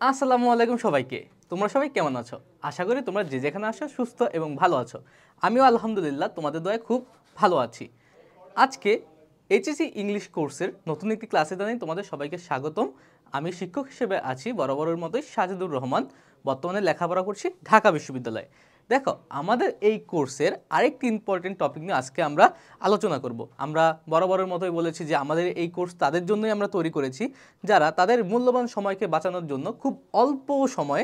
আসসালামু আলাইকুম সবাইকে। তোমরা সবাই কেমন আছো? আশা করি তোমরা যে যেখানে আছো সুস্থ এবং ভালো আছো। আমিও আলহামদুলিল্লাহ তোমাদের দয়ায় খুব ভালো আছি। আজকে এইচএসসি ইংলিশ কোর্সের নতুন একটি ক্লাসে জানাই তোমাদের সবাইকে স্বাগতম। আমি শিক্ষক হিসেবে আছি বরাবরের মতোই সাজিদুর রহমান। বর্তমানে লেখাপড়া করছি ঢাকা বিশ্ববিদ্যালয়ে। দেখো, আমাদের এই কোর্সের আরেকটি ইম্পর্টেন্ট টপিক নিয়ে আজকে আমরা আলোচনা করব। আমরা বরাবরের মতোই বলেছি যে আমাদের এই কোর্স তাদের জন্যই আমরা তৈরি করেছি যারা তাদের মূল্যবান সময়কে বাঁচানোর জন্য খুব অল্প সময়ে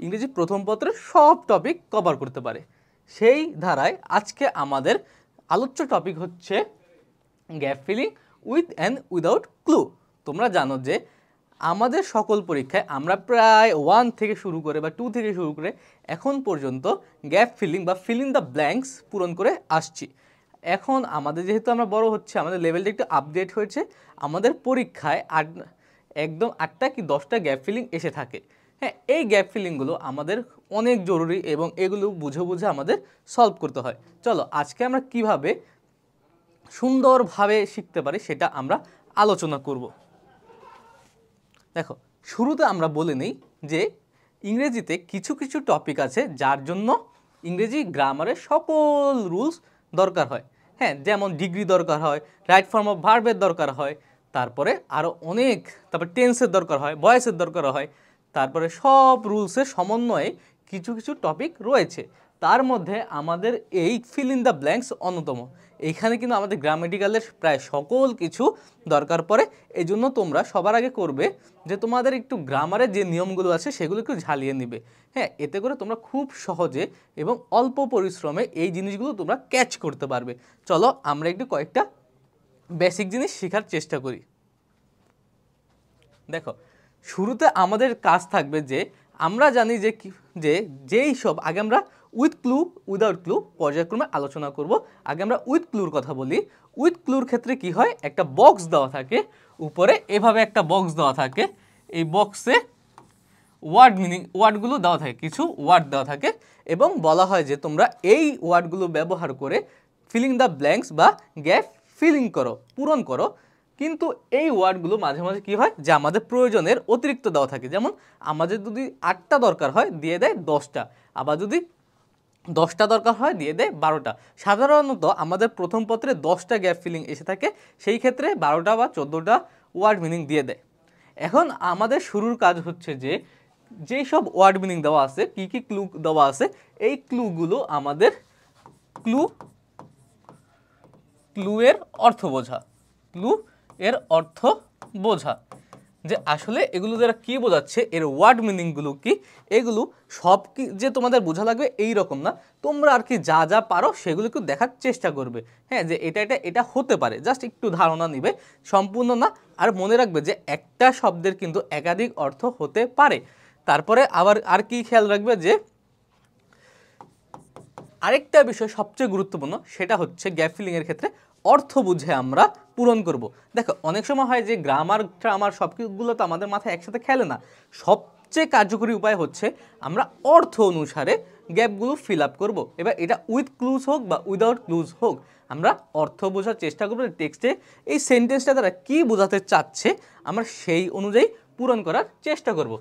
ইংরেজি প্রথম পত্রের সব টপিক কভার করতে পারে। সেই ধারায় আজকে আমাদের আলোচ্য টপিক হচ্ছে gap filling with and without clue. তোমরা জানো যে আমাদের সকল পরীক্ষায় আমরা প্রায় 1 থেকে শুরু করে বা 2 থেকে শুরু করে এখন পর্যন্ত গ্যাপ ফিলিং বা ফিলিং দ্য ব্ল্যাঙ্কস পূরণ করে আসছি। এখন আমাদের যেহেতু আমরা বড় হচ্ছে, আমাদের লেভেলটা একটু আপডেট হয়েছে। আমাদের পরীক্ষায় একদম 8টা কি 10টা গ্যাপ ফিলিং এসে থাকে। হ্যাঁ, এই গ্যাপ ফিলিংগুলো আমাদের অনেক জরুরি এবং এগুলো বুঝে বুঝে আমাদের সলভ করতে হয়। চলো আজকে আমরা কিভাবে সুন্দরভাবে শিখতে পারি সেটা আমরা আলোচনা করব। দেখো, শুরুতে আমরা বলে নিই যে ইংরেজিতে কিছু কিছু টপিক আছে যার জন্য ইংরেজি গ্রামারের সকল রুলস দরকার হয়। হ্যাঁ, যেমন ডিগ্রি দরকার হয়, রাইট ফর্ম অফ ভার্বের দরকার হয়, তারপরে আরও অনেক, তারপর টেন্সের দরকার হয়, ভয়েসের দরকার হয়, তারপরে সব রুলসের সমন্বয়ে কিছু কিছু টপিক রয়েছে। তার মধ্যে আমাদের এই ফিল ইন দ্য ব্ল্যাঙ্কস অন্যতম। এইখানে কিন্তু আমাদের গ্রামেটিক্যালের প্রায় সকল কিছু দরকার পড়ে। এই জন্য তোমরা সবার আগে করবে যে তোমাদের একটু গ্রামারের যে নিয়মগুলো আছে সেগুলো একটু ঝালিয়ে নিবে। হ্যাঁ, এতে করে তোমরা খুব সহজে এবং অল্প পরিশ্রমে এই জিনিসগুলো তোমরা ক্যাচ করতে পারবে। চলো আমরা একটু কয়েকটা বেসিক জিনিস শেখার চেষ্টা করি। দেখো, শুরুতে আমাদের কাজ থাকবে যে আমরা জানি যে যেই সব আগে আমরা উইথ ক্লু উইদাউট ক্লু পর্যায়ক্রমে আলোচনা করব। আগে আমরা উইথ ক্লুর কথা বলি। উইথ ক্লুর ক্ষেত্রে কি হয়, একটা বক্স দেওয়া থাকে, উপরে এভাবে একটা বক্স দেওয়া থাকে। এই বক্সে ওয়ার্ডগুলো দেওয়া থাকে, কিছু ওয়ার্ড দেওয়া থাকে এবং বলা হয় যে তোমরা এই ওয়ার্ডগুলো ব্যবহার করে ফিলিং দ্য ব্ল্যাঙ্কস বা গ্যাপ ফিলিং করো, পূরণ করো। কিন্তু এই ওয়ার্ডগুলো মাঝে মাঝে কী হয় যে আমাদের প্রয়োজনের অতিরিক্ত দেওয়া থাকে। যেমন আমাদের যদি 8টা দরকার হয় দিয়ে দেয় 10টা, আবার যদি 10টা দরকার হয় দিয়ে দেয় 12টা। সাধারণত আমাদের প্রথম পত্রে 10টা গ্যাপ ফিলিং এসে থাকে, সেই ক্ষেত্রে 12টা বা 14টা ওয়ার্ড মিনিং দিয়ে দেয়। এখন আমাদের শুরুর কাজ হচ্ছে যে যেই সব ওয়ার্ড মিনিং দেওয়া আছে, কী কী ক্লু দেওয়া আছে, এই ক্লুগুলো আমাদের ক্লু এর অর্থ বোঝা। ক্লু এর অর্থ বোঝা যে আসলে এগুলো দ্বারা কী বোঝাচ্ছে, এর ওয়ার্ড মিনিংগুলো কি, এগুলো সব কি যে তোমাদের বোঝা লাগবে এই রকম না। তোমরা আর কি যা যা পারো সেগুলো একটু দেখার চেষ্টা করবে। হ্যাঁ, যে এটা হতে পারে, জাস্ট একটু ধারণা নিবে, সম্পূর্ণ না। আর মনে রাখবে যে একটা শব্দের কিন্তু একাধিক অর্থ হতে পারে। তারপরে আবার আর কি খেয়াল রাখবে যে আরেকটা বিষয় সবচেয়ে গুরুত্বপূর্ণ, সেটা হচ্ছে গ্যাপ ফিলিংয়ের ক্ষেত্রে অর্থ বুঝে আমরা পূরণ করব। দেখো, অনেক সময় হয় যে গ্রামার সবগুলো তো আমাদের মাথায় একসাথে খেলে না। সবচেয়ে কার্যকরী উপায় হচ্ছে আমরা অর্থ অনুসারে গ্যাপগুলো ফিল আপ করবো। এবার এটা উইথ ক্লুজ হোক বা উইদাউট ক্লুজ হোক, আমরা অর্থ বোঝার চেষ্টা করবো। টেক্সটে এই সেন্টেন্সটা তারা কী বোঝাতে চাচ্ছে আমরা সেই অনুযায়ী পূরণ করার চেষ্টা করব।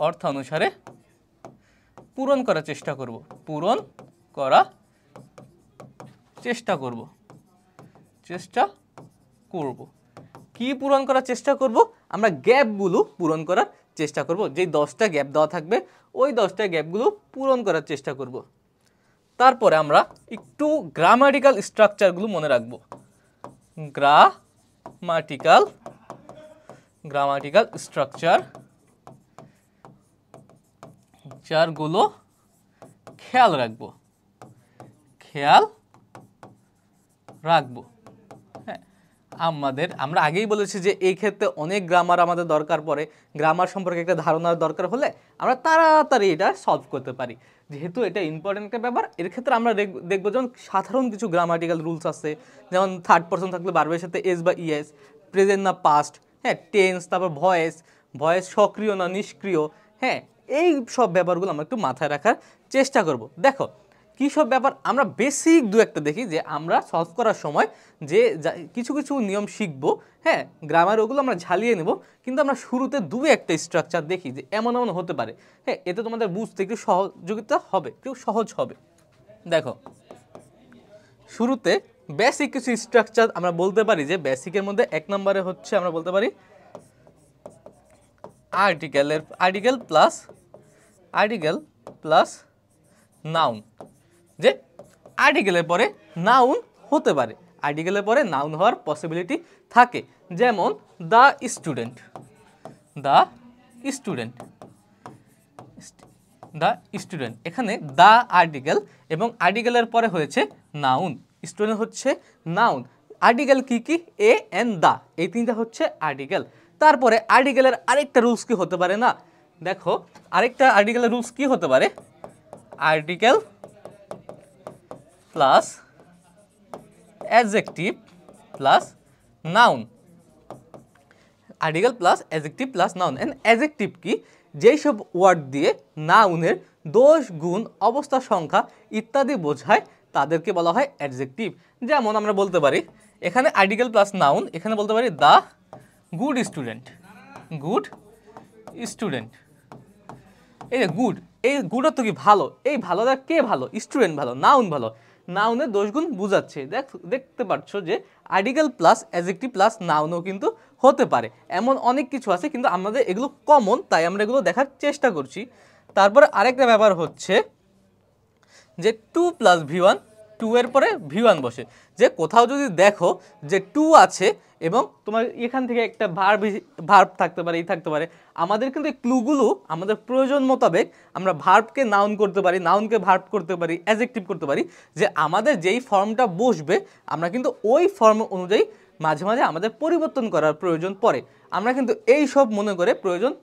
অর্থানুসারে পূরণ করার চেষ্টা করব। কি পূরণ করার চেষ্টা করব? আমরা গ্যাপগুলো পূরণ করার চেষ্টা করব। যেই 10টা গ্যাপ দেওয়া থাকবে ওই 10টা গ্যাপগুলো পূরণ করার চেষ্টা করব। তারপরে আমরা একটু গ্রামাটিক্যাল স্ট্রাকচারগুলো মনে রাখব। গ্রামাটিক্যাল স্ট্রাকচারগুলো খেয়াল রাখবো। হ্যাঁ, আমরা আগেই বলেছি যে এই ক্ষেত্রে অনেক গ্রামার আমাদের দরকার পড়ে। গ্রামার সম্পর্কে একটা ধারণার দরকার হলে আমরা তাড়াতাড়ি এটা সলভ করতে পারি। যেহেতু এটা ইম্পর্টেন্ট একটা ব্যাপার, এর ক্ষেত্রে আমরা দেখবো যেমন সাধারণ কিছু গ্রামাটিক্যাল রুলস আছে। যেমন থার্ড পারসন থাকলে ভার্বের সাথে এস বা ইএস, প্রেজেন্ট না পাস্ট, হ্যাঁ, টেন্স, তারপর ভয়েস সক্রিয় না নিষ্ক্রিয়। হ্যাঁ, এই সব ব্যাপারগুলো আমরা একটু মাথায় রাখার চেষ্টা করব। দেখো, কী সব ব্যাপার আমরা বেসিক দু একটা দেখি, যে আমরা সলভ করার সময় যে কিছু কিছু নিয়ম শিখবো, হ্যাঁ গ্রামার ওগুলো আমরা ঝালিয়ে নেব, কিন্তু আমরা শুরুতে দু একটা স্ট্রাকচার দেখি যে এমন এমন হতে পারে, হ্যাঁ এতে তোমাদের বুঝতে একটু সহযোগিতা হবে, একটু সহজ হবে। দেখো শুরুতে বেসিক কিছু স্ট্রাকচার আমরা বলতে পারি, যে বেসিকের মধ্যে 1 নম্বরে হচ্ছে আমরা বলতে পারি আর্টিকেল প্লাস নাউন, যে আর্টিকেলের পরে নাউন হতে পারে, আর্টিকেলের পরে নাউন হওয়ার পসিবিলিটি থাকে। যেমন দ্য স্টুডেন্ট এখানে দ্য আর্টিকেল এবং আর্টিকেলের পরে হয়েছে নাউন, স্টুডেন্ট হচ্ছে নাউন। আর্টিকেল কি কি? এ এন্ড দা, এই তিনটা হচ্ছে আর্টিকেল। তারপরে আর্টিকেলের আরেকটা রুলস কি হতে পারে না, দেখো আরেকটা আর্টিকেলের রুলস কি হতে পারে, article plus adjective plus noun, article plus adjective plus noun. And adjective কি? যেই সব ওয়ার্ড দিয়ে নাউনের দোষ, গুণ, অবস্থা, সংখ্যা ইত্যাদি বোঝায় তাদেরকে বলা হয় অ্যাডজেক্টিভ। যেমন আমরা বলতে পারি এখানে আর্টিকেল প্লাস নাউন, এখানে বলতে পারি দ্য গুড স্টুডেন্ট, এই যে গুড, এই গুড অর্থ কি? ভালো। এই ভালোটা কে ভালো? স্টুডেন্ট ভালো, নাউন ভালো, নাউনের দোষগুণ বুঝাচ্ছে। দেখতে পাচ্ছ যে আর্টিকেল প্লাস অ্যাডজেক্টিভ প্লাস নাউনও কিন্তু হতে পারে। এমন অনেক কিছু আছে, কিন্তু আমাদের এগুলো কমন, তাই আমরা এগুলো দেখার চেষ্টা করছি। তারপরে আরেকটা ব্যাপার হচ্ছে যে 2 + V1, 2 এর পরে V1 বসে। যে কোথাও যদি দেখো যে 2 আছে এবং তোমার এখান থেকে একটা ভার্ব থাকতে পারে, থাকতে পারে, আমাদের কিন্তু এই ক্লুগুলো আমাদের প্রয়োজন মোতাবেক আমরা ভার্বকে নাউন করতে পারি, নাউনকে ভার্ব করতে পারি, অ্যাডজেক্টিভ করতে পারি। যে আমাদের যেই ফর্মটা বসবে আমরা কিন্তু ওই ফর্ম অনুযায়ী মাঝে মাঝে আমাদের পরিবর্তন করার প্রয়োজন পড়ে। আমরা কিন্তু এই সব মনে করে প্রয়োজন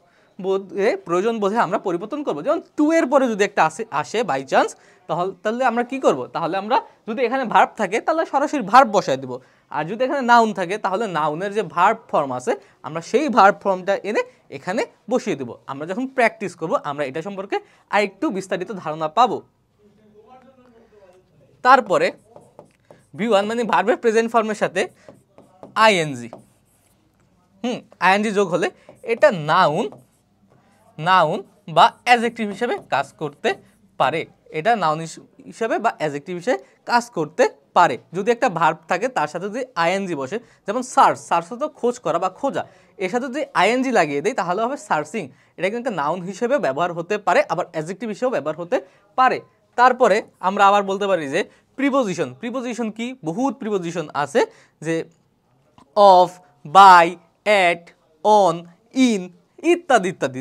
বোধে আমরা পরিবর্তন করব। যেমন 2 এর পরে যদি একটা আসে বাই চান্স, তাহলে আমরা কি করব? তাহলে আমরা যদি এখানে ভার্ব থাকে তাহলে সরাসরি ভার্ব বসায় দেব, আর যদি এখানে নাউন থাকে তাহলে নাউনের যে ভার্ব ফর্ম আছে আমরা সেই ভার্ব ফর্মটা এনে এখানে বসিয়ে দেব। আমরা যখন প্র্যাকটিস করব আমরা এটা সম্পর্কে আরেকটু বিস্তারিত ধারণা পাবো। তারপরে V1 মানে ভার্বের প্রেজেন্ট ফর্মের সাথে আইএনজি, আইএনজি যোগ হলে এটা নাউন বা অ্যাডজেক্টিভ হিসেবে কাজ করতে পারে, এটা নাউন হিসেবে বা অ্যাডজেক্টিভ হিসেবে কাজ করতে পারে। যদি একটা ভার্ব থাকে তার সাথে যদি আইএনজি বসে, যেমন সার্চ তো খোঁজ করা বা খোঁজা, এর সাথে যদি আইএনজি লাগিয়ে দেয় তাহলে হবে সার্চিং। এটা কিন্তু নাউন হিসেবে ব্যবহার হতে পারে, আবার অ্যাডজেক্টিভ হিসেবেও ব্যবহার হতে পারে। তারপরে আমরা আবার বলতে পারি যে প্রিপোজিশন কি? বহুত প্রিপোজিশন আছে, যে of, by, at, on, in ইত্যাদি ইত্যাদি।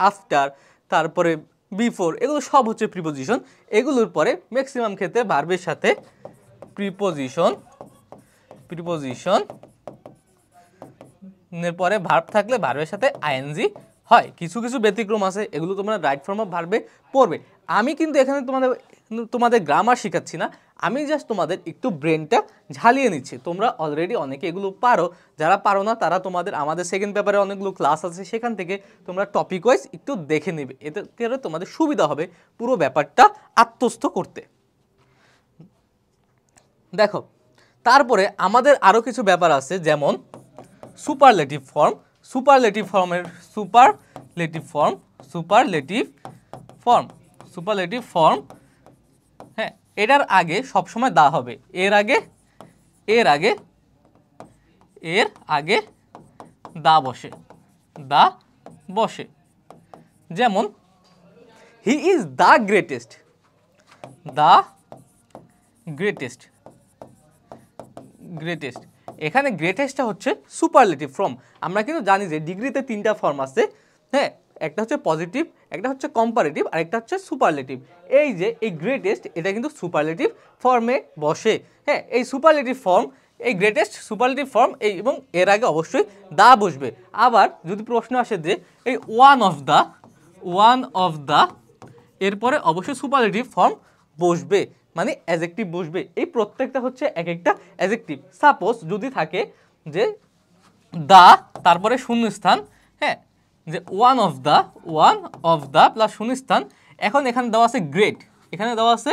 আফটার, তারপরে বিফোর, এগুলো সব হচ্ছে প্রিপোজিশন। এগুলোর পরে ম্যাক্সিমাম ক্ষেত্রে ভার্বের সাথে প্রিপোজিশন এর পরে ভার্ব থাকলে ভার্বের সাথে আইএনজি হয়। কিছু কিছু ব্যতিক্রম আছে, এগুলো তোমরা রাইট ফর্ম অফ ভার্বে পড়বে। আমি কিন্তু এখানে তোমাদের গ্রামার শেখাচ্ছি না, আমি জাস্ট তোমাদের একটু ব্রেনটা ঝালিয়ে নিচ্ছি। তোমরা অলরেডি অনেকে এগুলো পারো, যারা পারো না তারা আমাদের সেকেন্ড পেপারে অনেকগুলো ক্লাস আছে, সেখান থেকে তোমরা টপিক ওয়াইজ একটু দেখে নেবে, এতে করে তোমাদের সুবিধা হবে পুরো ব্যাপারটা আত্মস্থ করতে। দেখো তারপরে আমাদের আরও কিছু ব্যাপার আছে, যেমন সুপারলেটিভ ফর্ম, হ্যাঁ এটার আগে সবসময় দা হবে, এর আগে দা বসে। যেমন হি ইজ দ্য গ্রেটেস্ট, এখানে গ্রেটেস্টটা হচ্ছে সুপারলেটিভ ফর্ম। আমরা কিন্তু জানি যে ডিগ্রিতে 3টা ফর্ম আছে, হ্যাঁ একটা হচ্ছে পজিটিভ, একটা হচ্ছে কম্পারেটিভ, আর একটা হচ্ছে সুপারলেটিভ। এই যে এই গ্রেটেস্ট এটা কিন্তু সুপারলেটিভ ফর্মে বসে, হ্যাঁ এই সুপারলেটিভ ফর্ম, এই গ্রেটেস্ট সুপারলেটিভ ফর্ম, এবং এর আগে অবশ্যই দা বসবে। আবার যদি প্রশ্ন আসে যে এই ওয়ান অফ দা এরপরে অবশ্যই সুপারলেটিভ ফর্ম বসবে, মানে অ্যাডজেক্টিভ বসবে। এই প্রত্যেকটা হচ্ছে এক একটা অ্যাডজেক্টিভ। সাপোজ যদি থাকে যে দা তারপরে শূন্যস্থান, হ্যাঁ যে ওয়ান অফ দা প্লাস শূন্যস্থান, এখন এখানে দেওয়া আছে গ্রেট, এখানে দেওয়া আছে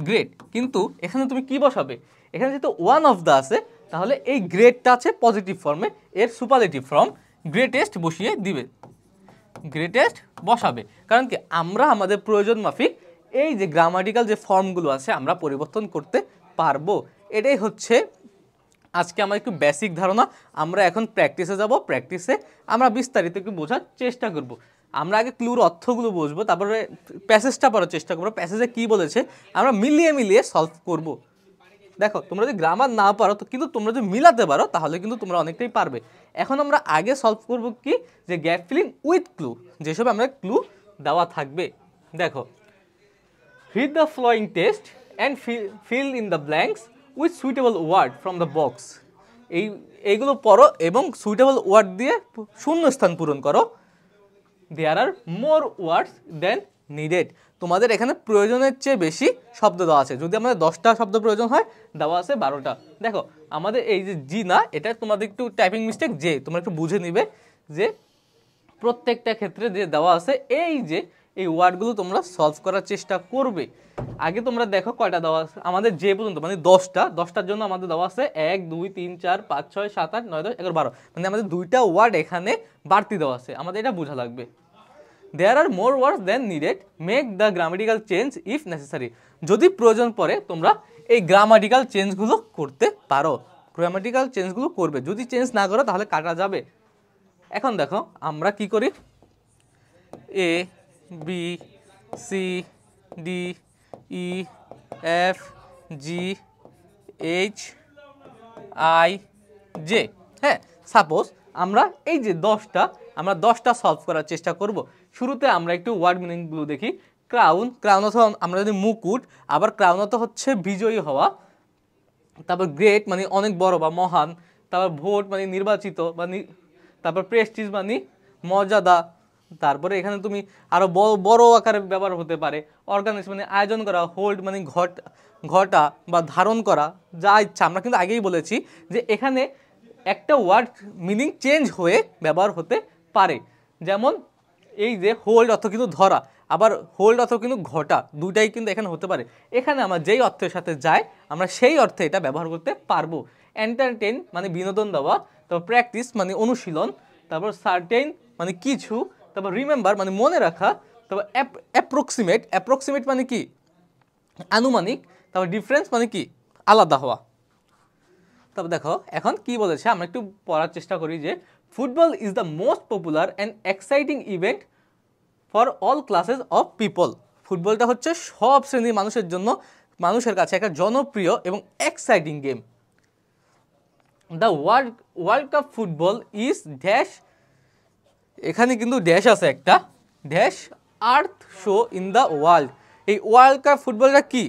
গ্রেট, কিন্তু এখানে তুমি কি বসাবে? এখানে যেহেতু ওয়ান অফ দ্য আছে, তাহলে এই গ্রেটটা আছে পজিটিভ ফর্মে, এর সুপারলেটিভ ফর্ম গ্রেটেস্ট বসিয়ে দিবে, গ্রেটেস্ট বসাবে। কারণ কি, আমরা আমাদের প্রয়োজন মাফিক এই যে গ্রামাটিক্যাল যে ফর্মগুলো আছে আমরা পরিবর্তন করতে পারবো। এটাই হচ্ছে আজকে আমার একটু বেসিক ধারণা। আমরা এখন প্র্যাকটিসে যাব, প্র্যাকটিসে আমরা বিস্তারিত একটু বোঝার চেষ্টা করব। আমরা আগে ক্লুর অর্থগুলো বুঝবো, তারপরে প্যাসেজটা পড়ার চেষ্টা করবো, প্যাসেজে কী বলেছে আমরা মিলিয়ে মিলিয়ে সলভ করব। দেখো, তোমরা যদি গ্রামার না পারো তো কিন্তু তোমরা যদি মিলাতে পারো তাহলে কিন্তু তোমরা অনেকটাই পারবে। এখন আমরা আগে সলভ করব কি, যে গ্যাপ ফিলিং উইথ ক্লু, যেসব আমরা ক্লু দেওয়া থাকবে। দেখো, read the following text and fill in the blanks with suitable word from the box. এইগুলো পড়ো এবং সুইটেবল ওয়ার্ড দিয়ে শূন্যস্থান পূরণ করো। দেয়ার are more words than needed. তোমাদের এখানে প্রয়োজনের চেয়ে বেশি শব্দ দেওয়া আছে। যদি আমাদের 10টা শব্দ প্রয়োজন হয়, দেওয়া আছে 12টা। দেখো, আমাদের এই যে জি না, এটা তোমাদের একটু টাইপিং মিস্টেক, যে তোমরা একটু বুঝে নিবে যে প্রত্যেকটা ক্ষেত্রে যে দেওয়া আছে এই যে এই ওয়ার্ডগুলো তোমরা সলভ করার চেষ্টা করবে। আগে তোমরা দেখো কয়টা দেওয়া আছে আমাদের, যে পর্যন্ত মানে 10টার জন্য আমাদের দেওয়া আছে 1 2 3 4 5 6 7 8 9 10 11 12, মানে আমাদের 2টা ওয়ার্ড এখানে বাড়তি দেওয়া আছে, আমাদের এটা বোঝা লাগবে। There are more words than needed, make the grammatical change if necessary. যদি প্রয়োজন পড়ে তোমরা এই গ্রামাটিক্যাল চেঞ্জগুলো করতে পারো, গ্রামাটিক্যাল চেঞ্জগুলো করবে। যদি চেঞ্জ না করো তাহলে কাটা যাবে। এখন দেখো আমরা কি করি, A B C D E F G H I J. হ্যাঁ, সাপোজ আমরা এই যে 10টা সলভ করার চেষ্টা করব। শুরুতে আমরা একটু ওয়ার্ড মিনিংগুলো দেখি। ক্রাউন, ক্রাউন অর্থ আমরা যদি মুকুট, আবার ক্রাউন অর্থ হচ্ছে বিজয়ী হওয়া। তারপর গ্রেট মানে অনেক বড় বা মহান। তারপর ভোট মানে নির্বাচিত বা তারপর প্রেস্টিজ মানে মর্যাদা। তারপরে এখানে তুমি আরো বড় আকারে ব্যবহার হতে পারে। অর্গানাইজ মানে আয়োজন করা। হোল্ড মানে ঘটা বা ধারণ করা, যা ইচ্ছা। আমরা কিন্তু আগেই বলেছি যে এখানে একটা ওয়ার্ড মিনিং চেঞ্জ হয়ে ব্যবহার হতে পারে। যেমন এই যে হোল্ড অর্থ কিন্তু ধরা, আবার হোল্ড অর্থ কিন্তু ঘটা, দুটাই কিন্তু এখানে হতে পারে। এখানে আমার যেই অর্থের সাথে যায় আমরা সেই অর্থে এটা ব্যবহার করতে পারবো। এন্টারটেইন মানে বিনোদন দেওয়া। তারপর প্র্যাকটিস মানে অনুশীলন। তারপর সার্টেইন মানে কিছু। তারপর রিমেম্বার মানে মনে রাখা। তারপর অ্যাপ্রক্সিমেট মানে কি, আনুমানিক। তারপর ডিফারেন্স মানে কি, আলাদা হওয়া। তবে দেখো এখন কি বলেছে আমরা একটু পড়ার চেষ্টা করি, যে football is the most popular and exciting event for all classes of people. ফুটবলটা হচ্ছে সব শ্রেণীর মানুষের জন্য, মানুষের কাছে একটা জনপ্রিয় এবং exciting game. The world cup football is dash, এখানে কিন্তু ড্যাশ আছে একটা, dash earth show in the world. এই ওয়ার্ল্ড কাপ ফুটবলটা কি,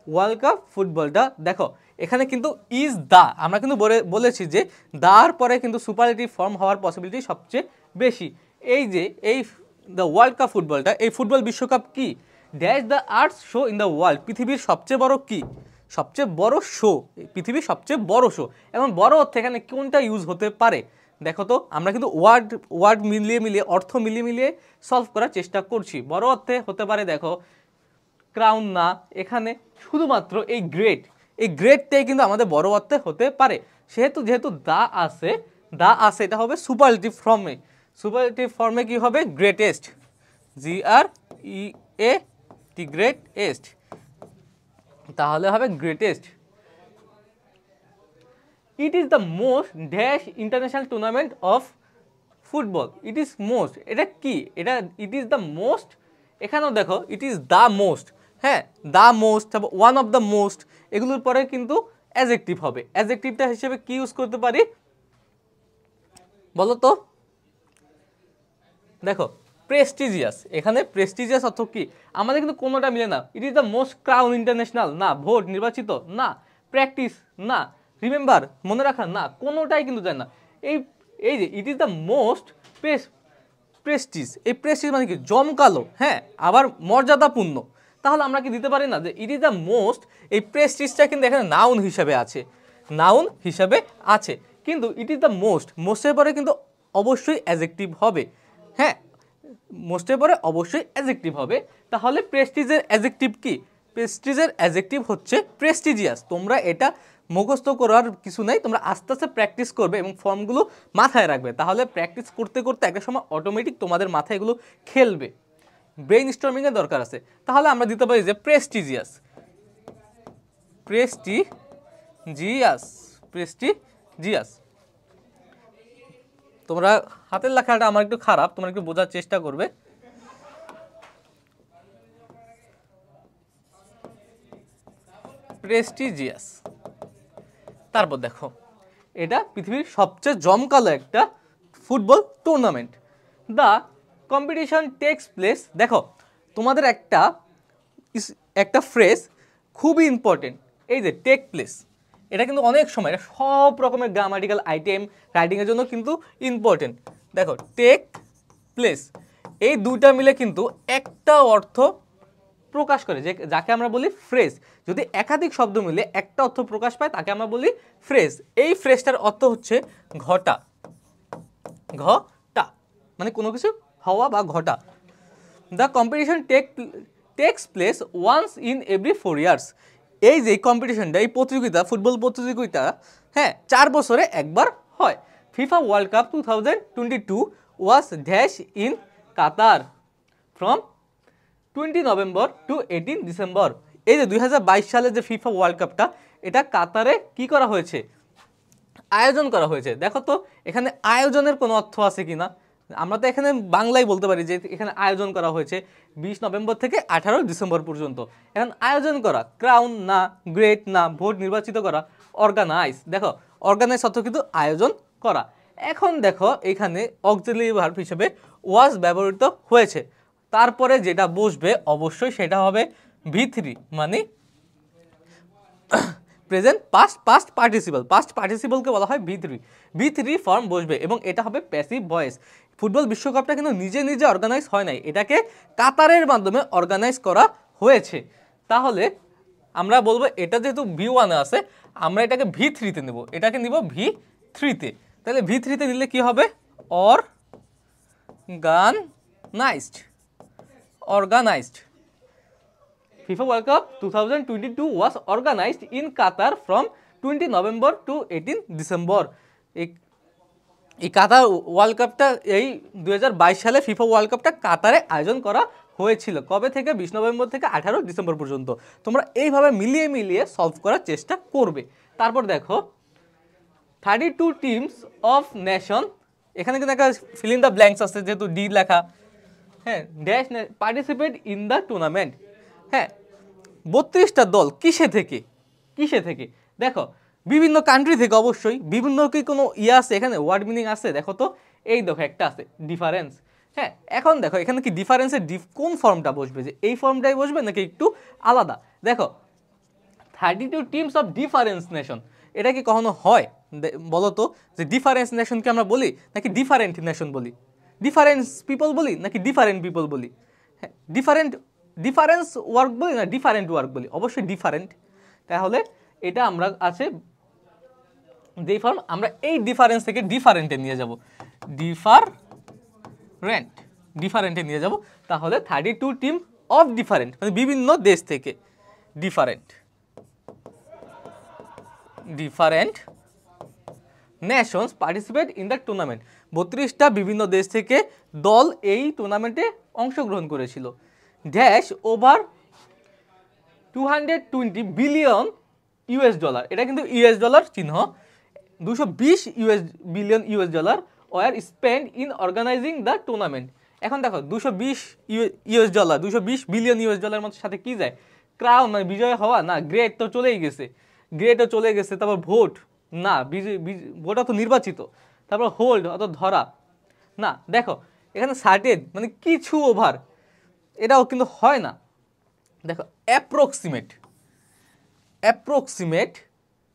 ওয়ার্ল্ড কাপ ফুটবলটা দেখো এখানে কিন্তু ইজ দা, আমরা কিন্তু বলেছি যে দার পরে কিন্তু সুপারলেটিভ ফর্ম হওয়ার পসিবিলিটি সবচেয়ে বেশি। এই যে এই দ্য ওয়ার্ল্ড কাপ ফুটবলটা, এই ফুটবল বিশ্বকাপ কি, dash the earth show in the world, পৃথিবীর সবচেয়ে বড় কি, সবচেয়ে বড় শো, পৃথিবীর সবচেয়ে বড় শো। এবং বড় অর্থে এখানে কোনটা ইউজ হতে পারে দেখো তো, আমরা কিন্তু ওয়ার্ড মিলিয়ে অর্থ মিলিয়ে সলভ করার চেষ্টা করছি। বড় অর্থে হতে পারে দেখো ক্রাউন না, এখানে শুধুমাত্র এই গ্রেটটাই কিন্তু আমাদের বড় অর্থে হতে পারে। যেহেতু দা আছে এটা হবে সুপারলেটিভ ফর্মে। সুপারলেটিভ ফর্মে কি হবে, গ্রেটেস্ট, GREAT, গ্রেটেস্ট, তাহলে হবে greatest. It is the most dash international tournament of football. It is most, এটা কি, এটা ইট ইজ দ্য মোস্ট, এখানেও দেখো ইট ইজ দ্য মোস্ট। হ্যাঁ, দ্য মোস্ট, তারপর ওয়ান অফ দ্য মোস্ট, এগুলোর পরে কিন্তু অ্যাডজেক্টিভ হবে। অ্যাডজেক্টিভটা হিসেবে কি ইউজ করতে পারি বলো তো, দেখো প্রেস্টিজিয়াস, এখানে প্রেস্টিজিয়াস অর্থ কি, আমাদের কিন্তু কোনোটা মিলে না। It is the most crown international না, ভোট নির্বাচিত না, প্র্যাকটিস না, রিমেম্বার মনে রাখা না, কোনোটাই কিন্তু যায় না। এই যে it is the most Prestige, এই প্রেস্টিজ মানে কি, জমকালো, হ্যাঁ, আবার মর্যাদাপূর্ণ। তাহলে আমরা কি দিতে পারি না যে ইট ইজ দ্য মোস্ট, এই প্রেস্টিজটা কিন্তু এখানে নাউন হিসাবে আছে, কিন্তু ইট ইজ দ্য মোস্টের পরে কিন্তু অবশ্যই অ্যাডজেক্টিভ হবে। হ্যাঁ, মোস্টের পরে অবশ্যই অ্যাডজেক্টিভ হবে। তাহলে প্রেস্টিজের অ্যাডজেক্টিভ কি? প্রেস্টিজের অ্যাডজেক্টিভ হচ্ছে প্রেস্টিজিয়াস। তোমরা এটা মুখস্থ করার কিছু নাই, তোমরা আস্তে আস্তে প্র্যাকটিস করবে এবং ফর্মগুলো মাথায় রাখবে। তাহলে প্র্যাকটিস করতে করতে একটা সময় অটোমেটিক তোমাদের মাথায় এগুলো খেলবে, ব্রেইন স্টর্মিংয়ের দরকার আছে। তাহলে আমরা দিতে পারি যে প্রেস্টিজিয়াস, প্রেস্টিজিয়াস, প্রেস্টিজিয়াস। তোমরা হাতের লেখাটা আমার একটু খারাপ, তোমরা একটু বোঝার চেষ্টা করবে। প্রেস্টিজিয়াস। তারপর দেখো, এটা পৃথিবীর সবচেয়ে জমকালো একটা football tournament. The competition takes place. দেখো তোমাদের একটা ফ্রেজ খুবই ইম্পর্টেন্ট, এই যে টেক প্লেস। এটা কিন্তু অনেক সময় এটা সব রকমের গ্রামাটিক্যাল আইটেম রাইটিংয়ের জন্য কিন্তু ইম্পর্টেন্ট। দেখো টেক প্লেস, এই দুইটা মিলে কিন্তু একটা অর্থ প্রকাশ করে, যে যাকে আমরা বলি ফ্রেজ। যদি একাধিক শব্দ মিলে একটা অর্থ প্রকাশ পায় তাকে আমরা বলি ফ্রেজ। এই ফ্রেজটার অর্থ হচ্ছে ঘটা, ঘটা মানে কোনো কিছু হওয়া বা ঘটা। The competition takes place once in every 4 years. এই যে কম্পিটিশনটা, এই প্রতিযোগিতা, ফুটবল প্রতিযোগিতা, হ্যাঁ 4 বছরে একবার হয়। FIFA World Cup 2022 was dash in Qatar from 20 November to 18 December. এই যে 2022 সালে যে ফিফা ওয়ার্ল্ড কাপটা, এটা কাতারে কি করা হয়েছে? আয়োজন করা হয়েছে। দেখো তো এখানে আয়োজনের কোনো অর্থ আছে কিনা? আমরা তো এখানে বাংলায় বলতে পারি যে এখানে আয়োজন করা হয়েছে 20 নভেম্বর থেকে 18 ডিসেম্বর পর্যন্ত। এখন আয়োজন করা, ক্রাউন না, গ্রেট না, ভোট নির্বাচিত করা, অর্গানাইজ। দেখো অর্গানাইজ অর্থ কিন্তু আয়োজন করা। এখন দেখো এখানে অক্সিলিয়ারি ভার্ব হিসেবে ওয়াজ ব্যবহৃত হয়েছে। তারপরে যেটা বসবে অবশ্যই সেটা হবে V3, মানে প্রেজেন্ট পাস্ট পার্টিসিপল। পাস্ট পার্টিসিপলকে বলা হয় V3 ফর্ম বসবে এবং এটা হবে প্যাসিভ ভয়েস। ফুটবল বিশ্বকাপটা কিন্তু নিজে নিজে অর্গানাইজ হয় নাই, এটাকে কাতারের মাধ্যমে অর্গানাইজ করা হয়েছে। তাহলে আমরা বলবো এটা যেহেতু V1-এ আছে, আমরা এটাকে V3-তে নেব, এটাকে নিব V3-তে। তাহলে V3-তে নিলে কি হবে? Organised. FIFA World Cup 2022 was organized in Qatar from 20 November to 18 December. এই কাতার ওয়ার্ল্ড কাপটা, এই 2022 সালে ফিফা ওয়ার্ল্ড কাপটা কাতারে আয়োজন করা হয়েছিল। কবে থেকে? 20 নভেম্বর থেকে 18 ডিসেম্বর পর্যন্ত। তোমরা এইভাবে মিলিয়ে মিলিয়ে সলভ করার চেষ্টা করবে। তারপর দেখো 32 টিমস অফ নেশন, এখানে কিন্তু একটা ফিল ইন দ্য ব্ল্যাঙ্কস আছে যেহেতু ডি লেখা, হ্যাঁ, dash participate in the tournament. হ্যাঁ 32টা দল কিসে থেকে? দেখো বিভিন্ন কান্ট্রি থেকে, অবশ্যই বিভিন্ন কি কোনো আছে এখানে ওয়ার্ড মিনিং আছে? দেখো তো, এই দেখো একটা আছে ডিফারেন্স। হ্যাঁ এখন দেখো এখানে কি ডিফারেন্সের কোন ফর্মটা বসবে, যে এই ফর্মটাই বসবে নাকি একটু আলাদা? দেখো 32 টিমস অফ ডিফারেন্স নেশন, এটা কি কখনো হয় বলো তো? যে ডিফারেন্স নেশনকে আমরা বলি নাকি ডিফারেন্ট নেশন বলি? ডিফারেন্স পিপল বলি নাকি ডিফারেন্ট পিপল বলি? হ্যাঁ ডিফারেন্স ওয়ার্ক বলি না ডিফারেন্ট ওয়ার্ক বলি? অবশ্যই ডিফারেন্ট। তাহলে এটা আমরা আছে যেই ফর্ম, আমরা এই ডিফারেন্স থেকে ডিফারেন্টে নিয়ে যাব, ডিফারেন্টে নিয়ে যাব। তাহলে 32 টিম অফ ডিফারেন্ট, মানে বিভিন্ন দেশ থেকে, different nations participate in the tournament. 32টা বিভিন্ন দেশ থেকে দল এই টুর্নামেন্টে অংশগ্রহণ করেছিল। Dash over 220 billion US dollar, এটা কিন্তু US ডলার চিহ্ন, 220 billion US dollar were spend in organizing the tournament. এখন দেখো 220 বিলিয়ন US ডলারের মধ্যে সাথে কি যায়? ক্রাউন মানে বিজয় হওয়া না, গ্রেট তো চলেই গেছে, তারপর ভোট না, ভোটটা তো নির্বাচিত, তারপর হোল্ড অত ধরা না। দেখো এখানে সার্টেন মানে কিছু ওভার, এটাও কিন্তু হয় না। দেখো অ্যাপ্রক্সিমেট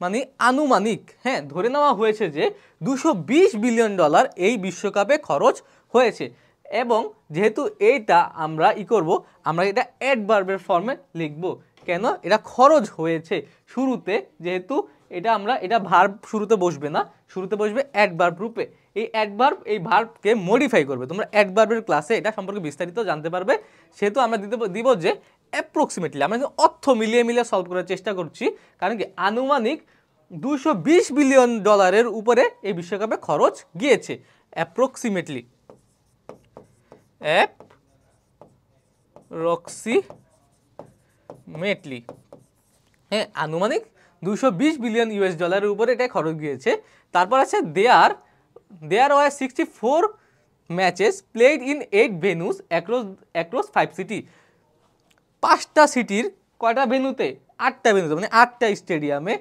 মানে আনুমানিক, হ্যাঁ ধরে নেওয়া হয়েছে যে 220 বিলিয়ন ডলার এই বিশ্বকাপে খরচ হয়েছে। এবং যেহেতু এইটা আমরা করব, আমরা এটা অ্যাডভার্বের ফর্মে লিখব। কেন? এটা খরচ হয়েছে শুরুতে, যেহেতু এটা ভার্ব শুরুতে বসবে না, শুরুতে বসবে অ্যাডভার্ব রূপে। এই অ্যাডভার্ব এই ভার্বকে মডিফাই করবে। তোমরা অ্যাডভার্বের ক্লাসে এটা সম্পর্কে বিস্তারিত জানতে পারবে। সেহেতু আমরা দিব যে অ্যাপ্রক্সিমেটলি, আমরা কিন্তু অর্থ মিলিয়ে মিলিয়ে সলভ করার চেষ্টা করছি, কারণ কি আনুমানিক $220 বিলিয়ন উপরে এই বিশ্বকাপে খরচ গিয়েছে। অ্যাপ্রক্সিমেটলি হ্যাঁ, আনুমানিক $220 বিলিয়ন উপরে এটা খরচ গিয়েছে। তারপর আছে there were 64 matches played in 8 venues across 5 city. 5টা সিটির কয়টা ভেন্যুতে? 8টা ভেন্যুতে, মানে 8টা স্টেডিয়ামে,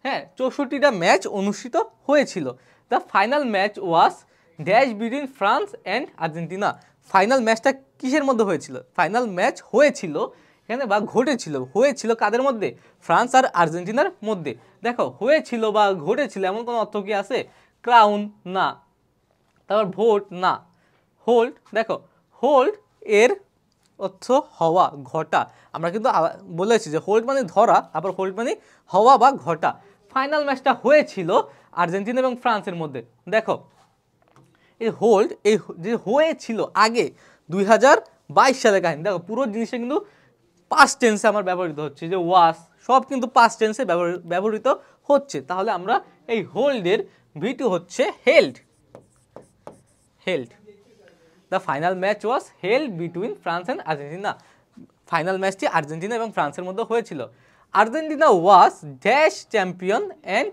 হ্যাঁ, 64টা ম্যাচ অনুষ্ঠিত হয়েছিল। The final match was dash between France and Argentina. Final ম্যাচটা কিসের মধ্যে হয়েছিল? ফাইনাল ম্যাচ হয়েছিল এখানে বা হয়েছিল কাদের মধ্যে? ফ্রান্স আর আর্জেন্টিনার মধ্যে। দেখো, হয়েছিল বা ঘটেছিল এমন কোনো অর্থ কি আছে? ক্রাউন না, তারপর ভোট না, হোল্ড। দেখো, হোল্ড এর অর্থ হওয়া, ঘটা। আমরা কিন্তু বলেছি যে হোল্ড মানে ধরা, আবার হোল্ড মানে হওয়া বা ঘটা। ফাইনাল ম্যাচটা হয়েছিল আর্জেন্টিনা এবং ফ্রান্সের মধ্যে। দেখো, এই হোল্ড, এই যে হয়েছিল আগে 2022 সালের কাহিনী। দেখো, পুরো জিনিসটা কিন্তু পাস্ট টেন্সে আমার ব্যবহৃত হচ্ছে, যে ওয়াস সব কিন্তু পাস্ট টেন্সে ব্যবহৃত হচ্ছে। তাহলে আমরা এই হোল্ডের V2 হচ্ছে held. The final match was held between France and Argentina. Final ম্যাচটি আর্জেন্টিনা এবং ফ্রান্সের মধ্যে হয়েছিল। Argentina was dash champion and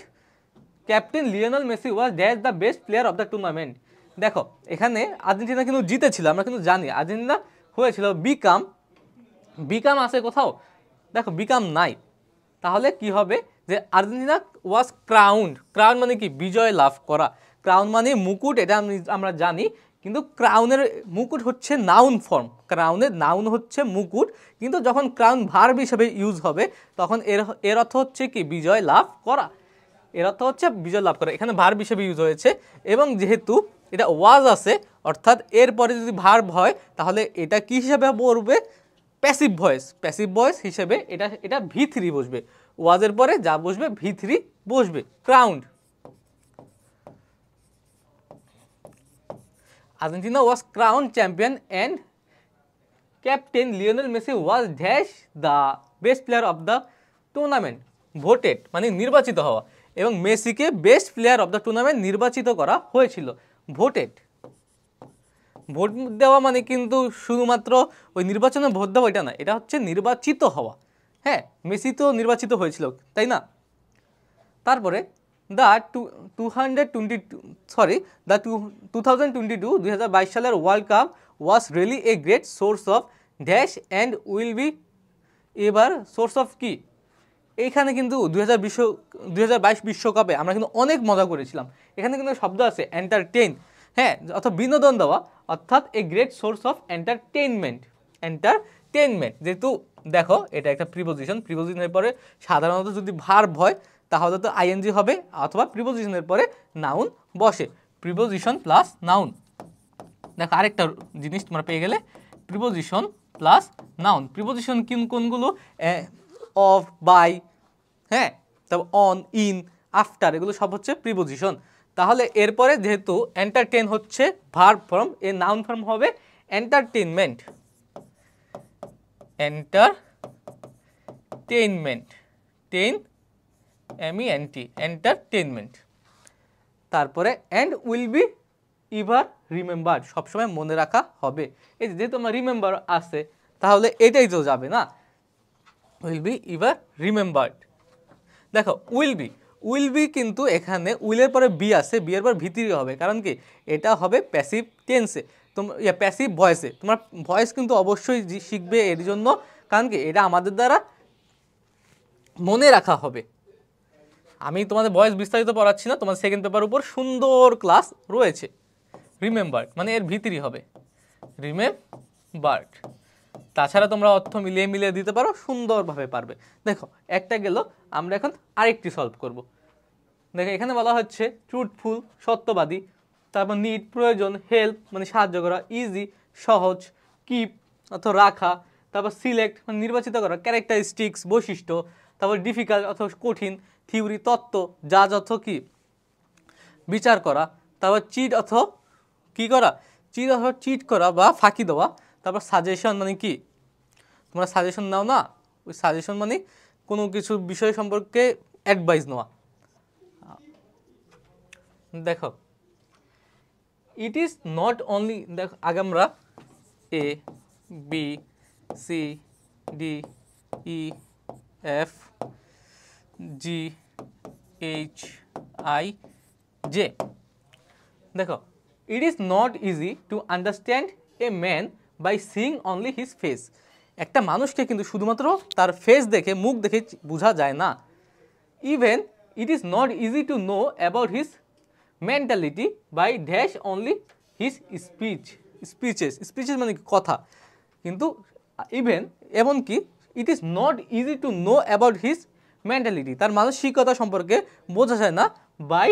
captain Lionel Messi was dash the best player of the tournament. দেখো, এখানে আর্জেন্টিনা কিন্তু জিতেছিল, আমরা কিন্তু জানি। আর্জেন্টিনা হয়েছিল বিকাম আছে কোথাও? দেখো, বিকাম নাই। তাহলে কি হবে? যে আর্জেন্টিনা ওয়াজ ক্রাউন্ড মানে কি? বিজয় লাভ করা। ক্রাউন মানে মুকুট, এটা আমরা জানি। কিন্তু ক্রাউনের মুকুট হচ্ছে নাউন ফর্ম, ক্রাউনের নাউন হচ্ছে মুকুট। কিন্তু যখন ক্রাউন ভার্ব হিসেবে ইউজ হবে তখন এর অর্থ হচ্ছে কি? বিজয় লাভ করা। এর অর্থ হচ্ছে বিজয় লাভ করা। এখানে ভার্ব হিসেবে ইউজ হয়েছে, এবং যেহেতু এটা ওয়াজ আছে, অর্থাৎ এরপরে যদি ভার্ব হয় তাহলে এটা কি হিসাবে পড়বে? প্যাসিভ ভয়েস হিসেবে এটা V3 বসবে। ওয়াজের পরে যা বসবে V3 বসবে। Crowned. Argentina was crown champion and captain Lionel Messi was dash the best player of the tournament. Voted মানে নির্বাচিত হওয়া, এবং মেসিকে best player of the tournament নির্বাচিত করা হয়েছিল। ভোটেড, ভোট দেওয়া মানে কিন্তু শুধুমাত্র ওই নির্বাচনে ভোট দেওয়া এটা না, এটা হচ্ছে নির্বাচিত হওয়া। হ্যাঁ, মেসি তো নির্বাচিত হয়েছিল, তাই না? তারপরে দ্য 2022 সালের world cup was really a great source of dash and will be এবার সোর্স অফ কি? এইখানে কিন্তু 2022 বিশ্বকাপে আমরা কিন্তু অনেক মজা করেছিলাম। এখানে কিন্তু শব্দ আছে এন্টারটেইন, হ্যাঁ, অর্থাৎ বিনোদন দেওয়া, অর্থাৎ a great source of entertainment. যেহেতু দেখো, এটা একটা প্রিপোজিশনের পরে সাধারণত যদি ভার্ব হয় তাহলে তো আইএনজি হবে, অথবা প্রিপোজিশনের পরে নাউন বসে। Preposition plus noun. দেখো, আরেকটা জিনিস তোমরা পেয়ে গেলে, প্রিপোজিশন প্লাস নাউন। প্রিপোজিশন কোনগুলো? অফ, বাই, হ্যাঁ, তারপর অন, ইন, আফটার, এগুলো সব হচ্ছে প্রিপোজিশন। তাহলে এরপরে যেহেতু এন্টারটেইন হচ্ছে ভার্ব ফর্ম, এর নাউন ফর্ম হবে এন্টারটেইনমেন্ট। এন্টারটেইনমেন্ট। তারপরে and will be ever remembered, সবসময় মনে রাখা হবে। এই যেহেতু আমার রিমেম্বার আছে, তাহলে এটাই তো যাবে না, উইল বি ইভার রিমেম্বার্ড। দেখো, উইল বি কিন্তু এখানে উইলের পরে বি আছে, বি এর পর V3 হবে, কারণ কি? এটা হবে প্যাসিভ টেন্সে, প্যাসিভ ভয়েসে। তোমার ভয়েস কিন্তু অবশ্যই শিখবে এর জন্য, কারণ কি? এটা আমাদের দ্বারা মনে রাখা হবে। আমি তোমাদের ভয়েস বিস্তারিত পড়াচ্ছি না, তোমার সেকেন্ড পেপার উপর সুন্দর ক্লাস রয়েছে। রিমেম্বার্ড মানে এর V3 হবে রিমেম্বার্ড। তাছাড়া তোমরা অর্থ মিলিয়ে দিতে পারো, সুন্দরভাবে পারবে। দেখো, একটা গেল, আমরা এখন আরেকটি সলভ করব। দেখো, এখানে বলা হচ্ছে ট্রুথফুল সত্যবাদী, তারপর নিড প্রয়োজন, হেল্প মানে সাহায্য করা, ইজি সহজ, কিপ অর্থ রাখা, তারপর সিলেক্ট মানে নির্বাচিত করা, ক্যারেক্টারিস্টিক্স বৈশিষ্ট্য, তারপর ডিফিকাল্ট অথবা কঠিন, থিওরি তত্ত্ব, জাজ অর্থ কি বিচার করা, তারপর চিট অর্থ কি করা, চিট অর্থ চিট করা বা ফাঁকি দেওয়া, তারপর সাজেশন মানে কি তোমরা সাজেশন নাও না, ওই সাজেশন মানে কোনো কিছু বিষয় সম্পর্কে অ্যাডভাইস নেওয়া। দেখো ইট ইজ নট অনলি, দেখো আগে আমরা A B C D E F G H I J, দেখো it is not easy to understand a man by seeing only his face. একটা মানুষকে কিন্তু শুধুমাত্র তার ফেস দেখে মুখ দেখে বোঝা যায় না। Even it is not easy to know about his mentality by dash only his speeches মানে কথা, কিন্তু ইভেন এমনকি it is not easy to know about his mentality, তার মানসিকতা সম্পর্কে বোঝা যায় না by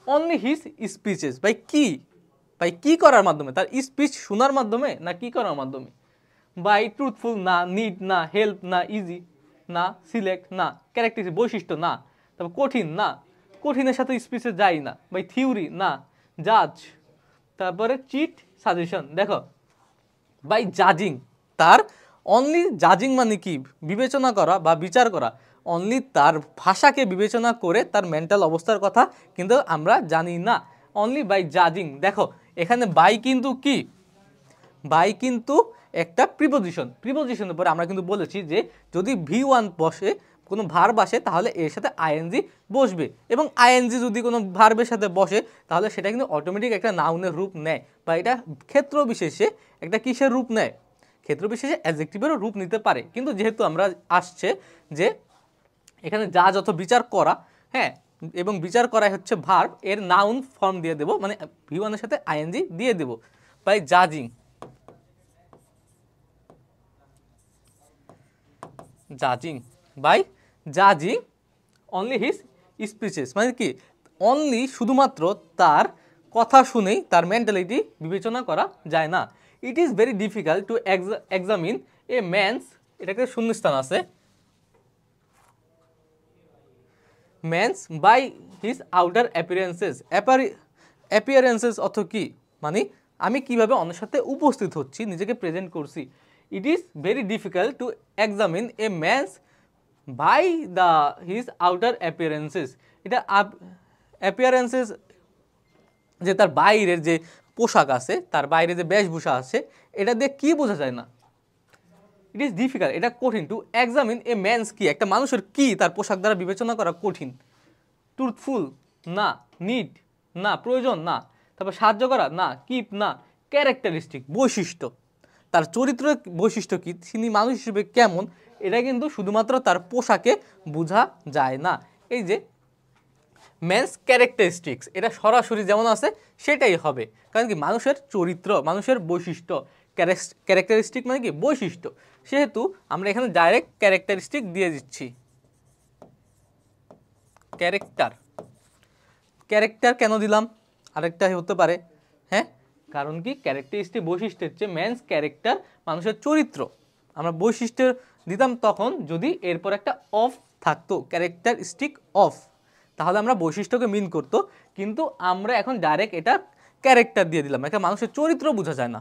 only his speeches, by কি করার মাধ্যমে, তার স্পিচ শোনার মাধ্যমে না কি করার মাধ্যমে, বাই ট্রুথফুল না, নিড না, হেল্প না, ইজি না, সিলেক্ট না, ক্যারেক্টারিস্টিক বৈশিষ্ট্য না, তারপর কঠিন না, কঠিনের সাথে স্পিচে যাই না, বাই থিওরি না, জাজ, তারপরে চিট সাজেশন। দেখো বাই জাজিং, তার অনলি জাজিং মানে কি বিবেচনা করা বা বিচার করা, অনলি তার ভাষাকে বিবেচনা করে তার মেন্টাল অবস্থার কথা কিন্তু আমরা জানি না, অনলি বাই জাজিং। দেখো এখানে বাই কিন্তু কি, বাই কিন্তু একটা প্রিপোজিশনের পরে আমরা কিন্তু বলেছি যে যদি V1 বসে কোনো ভার্ব আসে তাহলে এর সাথে আইএনজি বসবে, এবং আইএনজি যদি কোনো ভার্বের সাথে বসে তাহলে সেটা কিন্তু অটোমেটিক একটা নাউনের রূপ নেয়, বা এটা ক্ষেত্র বিশেষে একটা কিসের রূপ নেয়, ক্ষেত্র বিশেষে অ্যাডজেক্টিভেরও রূপ নিতে পারে। কিন্তু যেহেতু আমরা আসছে যে এখানে যা যত বিচার করা, হ্যাঁ, এবং বিচার করা হচ্ছে ভার্ব, এর নাউন ফর্ম দিয়ে দেবো, মানে V1 এর সাথে আইএনজি দিয়ে দেবো বাই জাজিং, বাই জাজিং অনলি হিজ স্পিচেস, মানে কি অনলি শুধুমাত্র তার কথা শুনেই তার মেন্টালিটি বিবেচনা করা যায় না। ইট is very difficult to examine a man's, এটাকে শূন্যস্থান আছে, man's by his outer appearances অর্থ কি মানে আমি কিভাবে অন্যের সাথে উপস্থিত হচ্ছি, নিজেকে প্রেজেন্ট করছি। It is very difficult to examine a man's by the his outer appearances, এটা অ্যাপিয়ারেন্সেস যে তার বাইরের যে পোশাক আছে, তার বাইরে যে বেশভূষা আছে, এটা দিয়ে কি বোঝা যায় না। ইট ইজ ডিফিকাল্ট, এটা কঠিন, টু এক্সামিন এ ম্যানস কি একটা মানুষের কি তার পোশাক দ্বারা বিবেচনা করা কঠিন, ট্রুথফুল না, নিড না, প্রয়োজন না, তারপর সাহায্য করা না, কিপ না, ক্যারেক্টারিস্টিক বৈশিষ্ট্য, তার চরিত্রের বৈশিষ্ট্য কি, তিনি মানুষ হিসেবে কেমন, এটা কিন্তু শুধুমাত্র তার পোশাকে বোঝা যায় না। এই যে ম্যানস ক্যারেক্টারিস্টিক্স, এটা সরাসরি যেমন আছে সেটাই হবে, কারণ কি মানুষের চরিত্র, মানুষের বৈশিষ্ট্য, ক্যারেক্টারিস্টিক মানে কি বৈশিষ্ট্য, সেহেতু আমরা এখানে ডাইরেক্ট ক্যারেক্টারিস্টিক দিয়ে দিচ্ছি। ক্যারেক্টার কেন দিলাম, আরেকটা হতে পারে, হ্যাঁ, কারণ কি ক্যারেক্টারিস্টিক বৈশিষ্ট্য হচ্ছে ম্যানস ক্যারেক্টার, মানুষের চরিত্র, আমরা বৈশিষ্ট্য দিতাম তখন যদি এরপর একটা অফ থাকতো, ক্যারেক্টারিস্টিক অফ, তাহলে আমরা বৈশিষ্ট্যকে মিন করতো, কিন্তু আমরা এখন ডাইরেক্ট এটা ক্যারেক্টার দিয়ে দিলাম, একটা মানুষের চরিত্র বোঝা যায় না,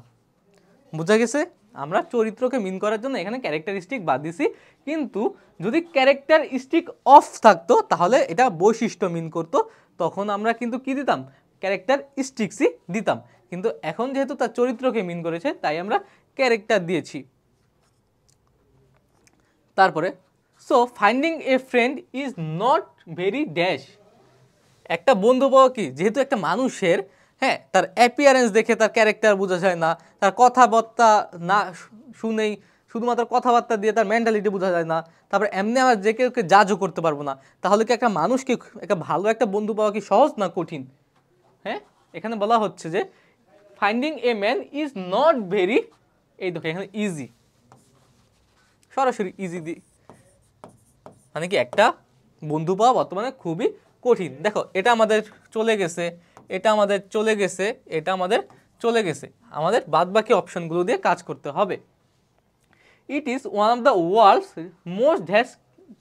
বোঝা গেছে, আমরা চরিত্রকে মিন করার জন্য এখানে ক্যারেক্টারিস্টিক বাদ দিছি, কিন্তু যদি ক্যারেক্টারিস্টিক অফ থাকতো তাহলে এটা বৈশিষ্ট্য মিন করতো, তখন আমরা কিন্তু কি দিতাম, ক্যারেক্টারিস্টিক্সই দিতাম, কিন্তু এখন যেহেতু তার চরিত্রকে মিন করেছে তাই আমরা ক্যারেক্টার দিয়েছি। তারপরে so finding a friend is not very dash, একটা বন্ধু পাওয়া কি, যেহেতু একটা মানুষের, হ্যাঁ, তার অ্যাপিয়ারেন্স দেখে তার ক্যারেক্টার বোঝা যায় না, তার কথাবার্তা না শুনেই শুধুমাত্র কথাবার্তা দিয়ে তার মেন্টালিটি বোঝা যায় না, তারপর এমনি আমার যে কেউকে জাজও করতে পারবো না, তাহলে কি একটা মানুষকে একটা ভালো একটা বন্ধু পাওয়া কি সহজ না কঠিন? হ্যাঁ, এখানে বলা হচ্ছে যে finding a man is not very, এই দেখো এখানে ইজি, সরাসরি ইজি দি, মানে কি একটা বন্ধু পাওয়া বর্তমানে খুবই কঠিন। দেখো এটা আমাদের চলে গেছে, এটা আমাদের চলে গেছে, এটা আমাদের চলে গেছে, আমাদের বাদ বাকি অপশনগুলো দিয়ে কাজ করতে হবে। It is one of the world's most dash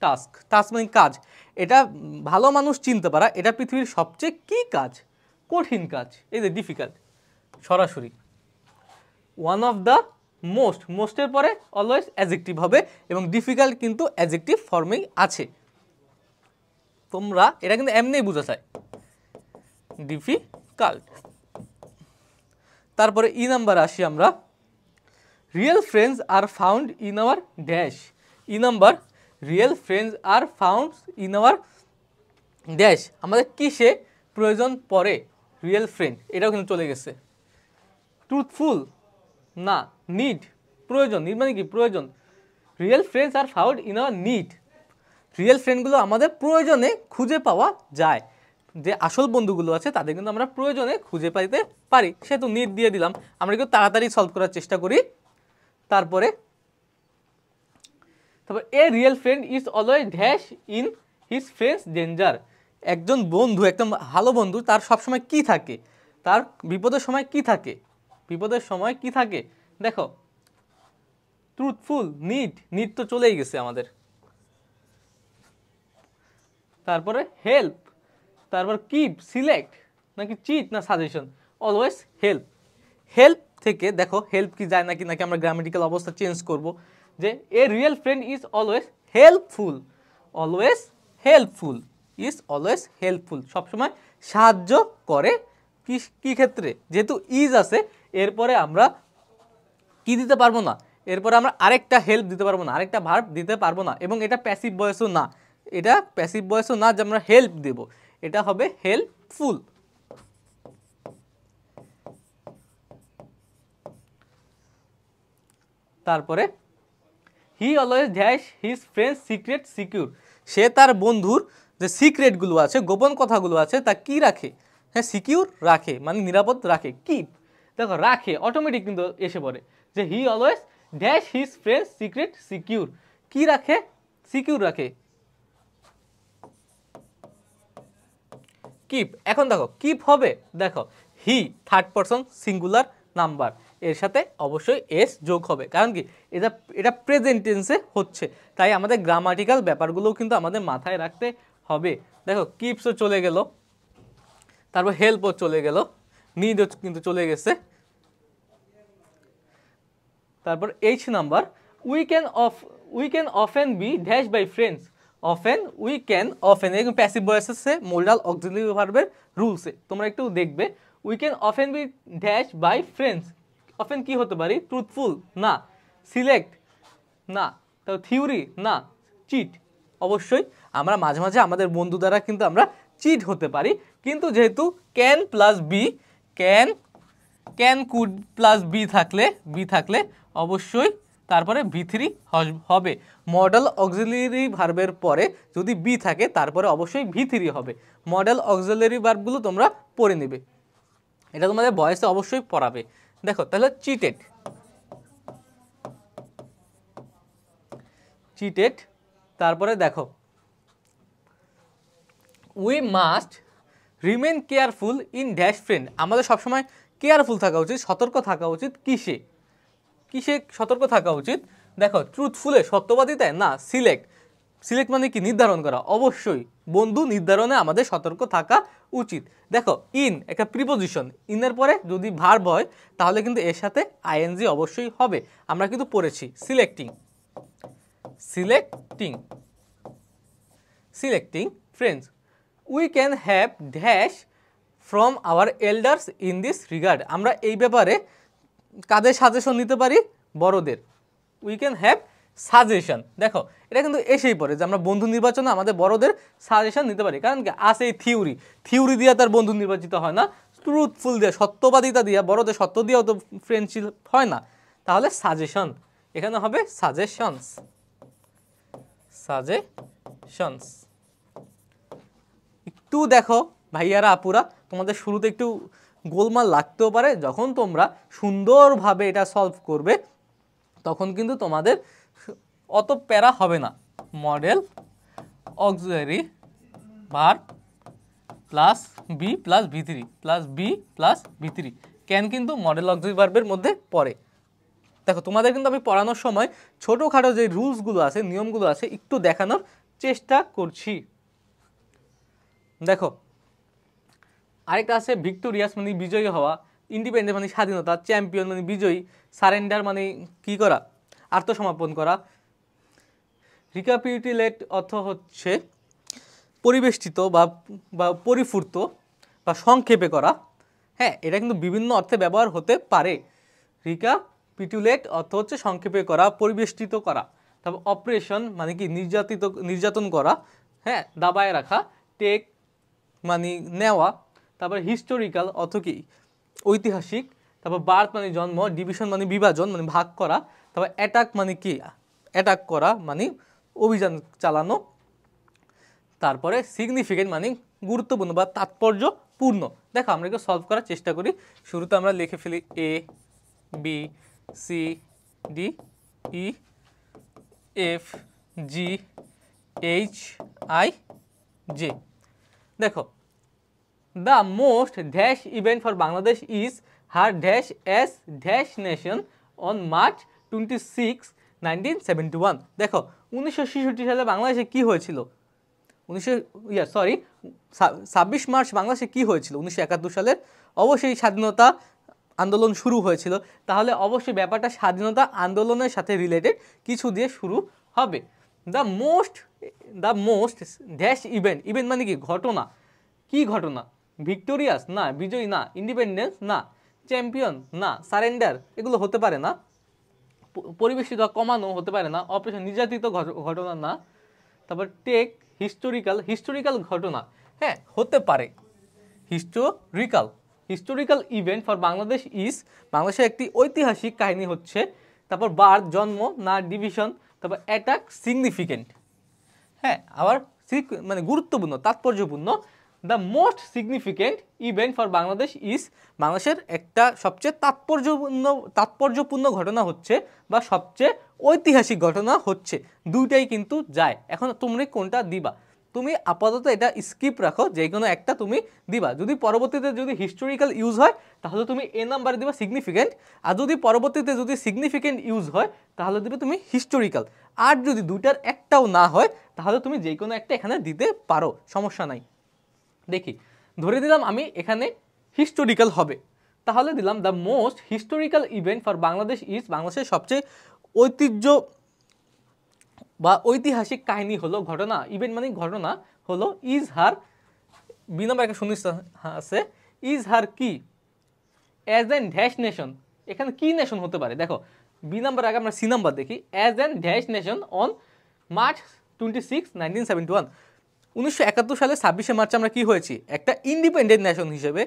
task. Task মানে কাজ। এটা ভালো মানুষ চিনতে পারা এটা পৃথিবীর সবচেয়ে কি কাজ? কঠিন কাজ। এই যে ডিফিকাল্ট, সরাসরি ওয়ান অফ দ্য মোস্ট, মোস্টের পরে অলওয়েজ অ্যাডজেক্টিভ হবে এবং ডিফিকাল্ট কিন্তু অ্যাডজেক্টিভ ফর্মেই আছে। তোমরা এটা কিন্তু এমনিই বোঝা যায়, ডিফিকাল্ট। তারপরে ই নাম্বার আসি আমরা। Real friends are found in hour dash. E number, real friends are found in hour dash. আমাদের কিসে প্রয়োজন পড়ে রিয়েল ফ্রেন্ড, এটাও কিন্তু চলে গেছে। ট্রুথফুল না, নিড, প্রয়োজন। নিড মানে কি? প্রয়োজন। Real friends are found in our need. Real ফ্রেন্ডগুলো আমাদের প্রয়োজনে খুঁজে পাওয়া যায়। যে আসল বন্ধুগুলো আছে তাদের কিন্তু আমরা প্রয়োজনে খুঁজে পাইতে পারি, সেহেতু নিড দিয়ে দিলাম। আমরা কিন্তু তাড়াতাড়ি সলভ করার চেষ্টা করি। তারপরে এ real friend is always dash in his friends danger. একজন বন্ধু, একদম ভালো বন্ধু, তার সবসময় কি থাকে? তার বিপদের সময় কি থাকে? বিপদের সময় কি থাকে? দেখো, ট্রুথফুল, নিড, নিড তো চলেই গেছে আমাদের। তারপরে হেল্প, তারপর কিপ, সিলেক্ট নাকি চিট না সাজেশন? Always help. হেল্প থেকে দেখো হেল্প কি যায় নাকি, নাকি আমরা গ্রামেটিক্যাল অবস্থা চেঞ্জ করব, যে এ real friend is always helpful. Always helpful, is always helpful, সবসময় সাহায্য করে। কি ক্ষেত্রে? যেহেতু ইজ আছে এরপরে আমরা কি দিতে পারবো না, এরপরে আমরা আরেকটা হেল্প দিতে পারবো না, আরেকটা ভার্ব দিতে পারবো না, এবং এটা প্যাসিভ ভয়েসও না। এটা প্যাসিভ ভয়েসও না যে আমরা হেল্প দেব, এটা হবে হেল্পফুল। তারপরে he always dash his friends secret secure. সে তার বন্ধুর যে সিক্রেটগুলো আছে, গোপন কথাগুলো আছে, তা কি রাখে? হ্যাঁ, সিকিউর রাখে, মানে নিরাপদ রাখে। কিপ, দেখো রাখে অটোমেটিক কিন্তু এসে পড়ে, যে হি always dash his friends secret secure. কি রাখে? সিকিউর রাখে। কিপ, এখন দেখো কিপ হবে, দেখো he third person singular number, এর সাথে অবশ্যই এস যোগ হবে। কারণ কি? এটা প্রেজেন্ট টেন্সে হচ্ছে, তাই আমাদের গ্রামাটিক্যাল ব্যাপারগুলোও কিন্তু আমাদের মাথায় রাখতে হবে। দেখো কিপসও চলে গেল, তারপর হেল্পও চলে গেল, নিডও কিন্তু চলে গেছে। তারপর H number, we can often be dash by friends. Often, we can often, এরকম প্যাসিভ ভয়েস আছে মোডাল অক্সিলারি ভার্বের রুলসে, তোমরা একটু দেখবে। We can often be dash by friends. Often কি হতে পারি? ট্রুথফুল না, সিলেক্ট না, তো থিওরি না, চিট। অবশ্যই আমরা মাঝে মাঝে আমাদের বন্ধু দ্বারা কিন্তু আমরা চিট হতে পারি, কিন্তু যেহেতু can plus be, can could plus be থাকলে অবশ্যই তারপরে V3 হবে। মডেল অক্সিলারি ভার্বের পরে যদি বি থাকে তারপরে অবশ্যই V3 হবে। মডেল অক্সিলারি ভার্বগুলো তোমরা পড়ে নেবে, এটা তোমাদের ভয়েসে অবশ্যই পড়াবে। দেখো তাহলে চিটেড। তারপরে দেখো we must remain careful in dash friend. আমাদের সবসময় কেয়ারফুল থাকা উচিত, সতর্ক থাকা উচিত। কিসে সতর্ক থাকা উচিত? দেখো ট্রুথফুলে, সত্যবাদিতায় না, সিলেক্ট মানে কি? নির্ধারণ করা। অবশ্যই বন্ধু নির্ধারণে আমাদের সতর্ক থাকা উচিত। দেখো ইন একটা প্রিপোজিশন, ইনের পরে যদি ভার্ব হয় তাহলে কিন্তু এর সাথে আইএনজি অবশ্যই হবে। আমরা কিন্তু পড়েছি selecting friends. We can have dash from our elders in this regard. আমরা এই ব্যাপারে কাদের সাজেশন নিতে পারি? বড়দের। We can have suggestion. দেখো এটা কিন্তু এসেই পড়ে যে আমরা বন্ধু নির্বাচনে আমাদের বড়দের সাজেশন নিতে পারি। কারণ কি? আসে এই থিওরি দিয়ে তার বন্ধু নির্বাচিত হয় না, ট্রুথফুল দিয়ে, সত্যবাদিতা দিয়া, বড়দের সত্য দিয়েও তো ফ্রেন্ডশিপ হয় না। তাহলে সাজেশন, এখানে হবে সাজেশনস। একটু দেখো ভাইয়ারা আপুরা, তোমাদের শুরুতে একটু গোলমাল লাগতেও পারে, যখন তোমরা সুন্দরভাবে এটা সলভ করবে তখন কিন্তু তোমাদের অত প্যারা হবে না। Modal auxiliary verb plus be plus V3 can কিন্তু মডেল অক্সিলারি ভার্বের মধ্যে পড়ে। দেখো তোমাদের কিন্তু আমি পড়ানোর সময় ছোটোখাটো যে রুলসগুলো আছে, নিয়মগুলো আছে, একটু দেখানোর চেষ্টা করছি। দেখো আরেকটা আছে ভিক্টোরিয়াস মানে বিজয়ী হওয়া, ইন্ডিপেন্ডেন্ট মানে স্বাধীনতা, চ্যাম্পিয়ন মানে বিজয়ী, সারেন্ডার মানে কি করা, আত্মসমর্পণ করা, রিক্যাপিটুলেট অর্থ হচ্ছে পরিবেষ্টিত বা পরিফূর্ত বা সংক্ষেপে করা। হ্যাঁ, এটা কিন্তু বিভিন্ন অর্থে ব্যবহার হতে পারে। রিক্যাপিটুলেট অর্থ হচ্ছে সংক্ষেপে করা, পরিবেষ্টিত করা। তারপর অপারেশন মানে কি নির্যাতন করা, হ্যাঁ, দাবায় রাখা। টেক মানে নেওয়া। তারপর হিস্টোরিক্যাল অর্থ কি ঐতিহাসিক। তারপর বার্থ মানে জন্ম, ডিভিশন মানে বিভাজন মানে ভাগ করা। তারপর অ্যাটাক মানে কি অ্যাটাক করা মানে অভিযান চালানো। তারপরে সিগনিফিকেন্ট মানে গুরুত্বপূর্ণ বা তাৎপর্যপূর্ণ। দেখো আমরা একটু সলভ করার চেষ্টা করি। শুরুতে আমরা লিখে ফেলি A B C D E F G H I J. দেখো the most dash event for Bangladesh is her dash S dash nation on March 26, 1971। দেখো 1966 সালে বাংলাদেশে কি হয়েছিল? 26 মার্চ বাংলাদেশে কি হয়েছিল 1971 সালের? অবশ্যই স্বাধীনতা আন্দোলন শুরু হয়েছিল। তাহলে অবশ্যই ব্যাপারটা স্বাধীনতা আন্দোলনের সাথে রিলেটেড কিছু দিয়ে শুরু হবে। দ্য মোস্ট ড্যাশ ইভেন্ট মানে কি ঘটনা। কি ঘটনা? ভিক্টোরিয়াস না, বিজয়ী না, ইন্ডিপেন্ডেন্স না, চ্যাম্পিয়ন না, সারেন্ডার এগুলো হতে পারে না, পরিবেশিত কমানো হতে পারে না, অপারেশন নির্যাতিত ঘটনা না। তারপর টেক হিস্টোরিক্যাল ঘটনা, হ্যাঁ হতে পারে। Historical event for Bangladesh is বাংলাদেশের একটি ঐতিহাসিক কাহিনী হচ্ছে। তারপর বার্থ জন্ম না, ডিভিশন। তারপর অ্যাটাক সিগনিফিকেন্ট, হ্যাঁ আবার মানে গুরুত্বপূর্ণ তাৎপর্যপূর্ণ। The most significant event for Bangladesh is বাংলাদেশের একটা সবচেয়ে তাৎপর্যপূর্ণ ঘটনা হচ্ছে বা সবচেয়ে ঐতিহাসিক ঘটনা হচ্ছে। দুইটাই কিন্তু যায়। এখন তুমি কোনটা দিবা? তুমি আপাতত এটা স্কিপ রাখো, যে কোনো একটা তুমি দিবা। যদি পরবর্তীতে যদি হিস্টোরিক্যাল ইউজ হয় তাহলে তুমি এ নাম্বারে দিবা সিগনিফিকেন্ট, আর যদি পরবর্তীতে যদি সিগনিফিকেন্ট ইউজ হয় তাহলে দিবে তুমি হিস্টোরিক্যাল। আর যদি দুইটার একটাও না হয় তাহলে তুমি যে কোনো একটা এখানে দিতে পারো, সমস্যা নাই। দেখি ধরে দিলাম আমি এখানে হিস্টোরিক্যাল হবে, তাহলে দিলাম the most historical event for Bangladesh is বাংলাদেশের সবচেয়ে ঐতিহ্য বা ঐতিহাসিক কাহিনী হলো ঘটনা, ইভেন্ট মানে ঘটনা হলো ইজ হার বি নাম্বার একটা সুনিশ্চিত আছে, ইজ হার কি অ্যাজ অ্যান ড্যাশ নেশন। এখানে কি নেশন হতে পারে? দেখো বি নাম্বার আগে আমরা সি নাম্বার দেখি। As an dash nation on March 26, 1971। 1971 সালে 26শে মার্চ আমরা কি হয়েছি? একটা ইন্ডিপেন্ডেন্ট নেশন হিসেবে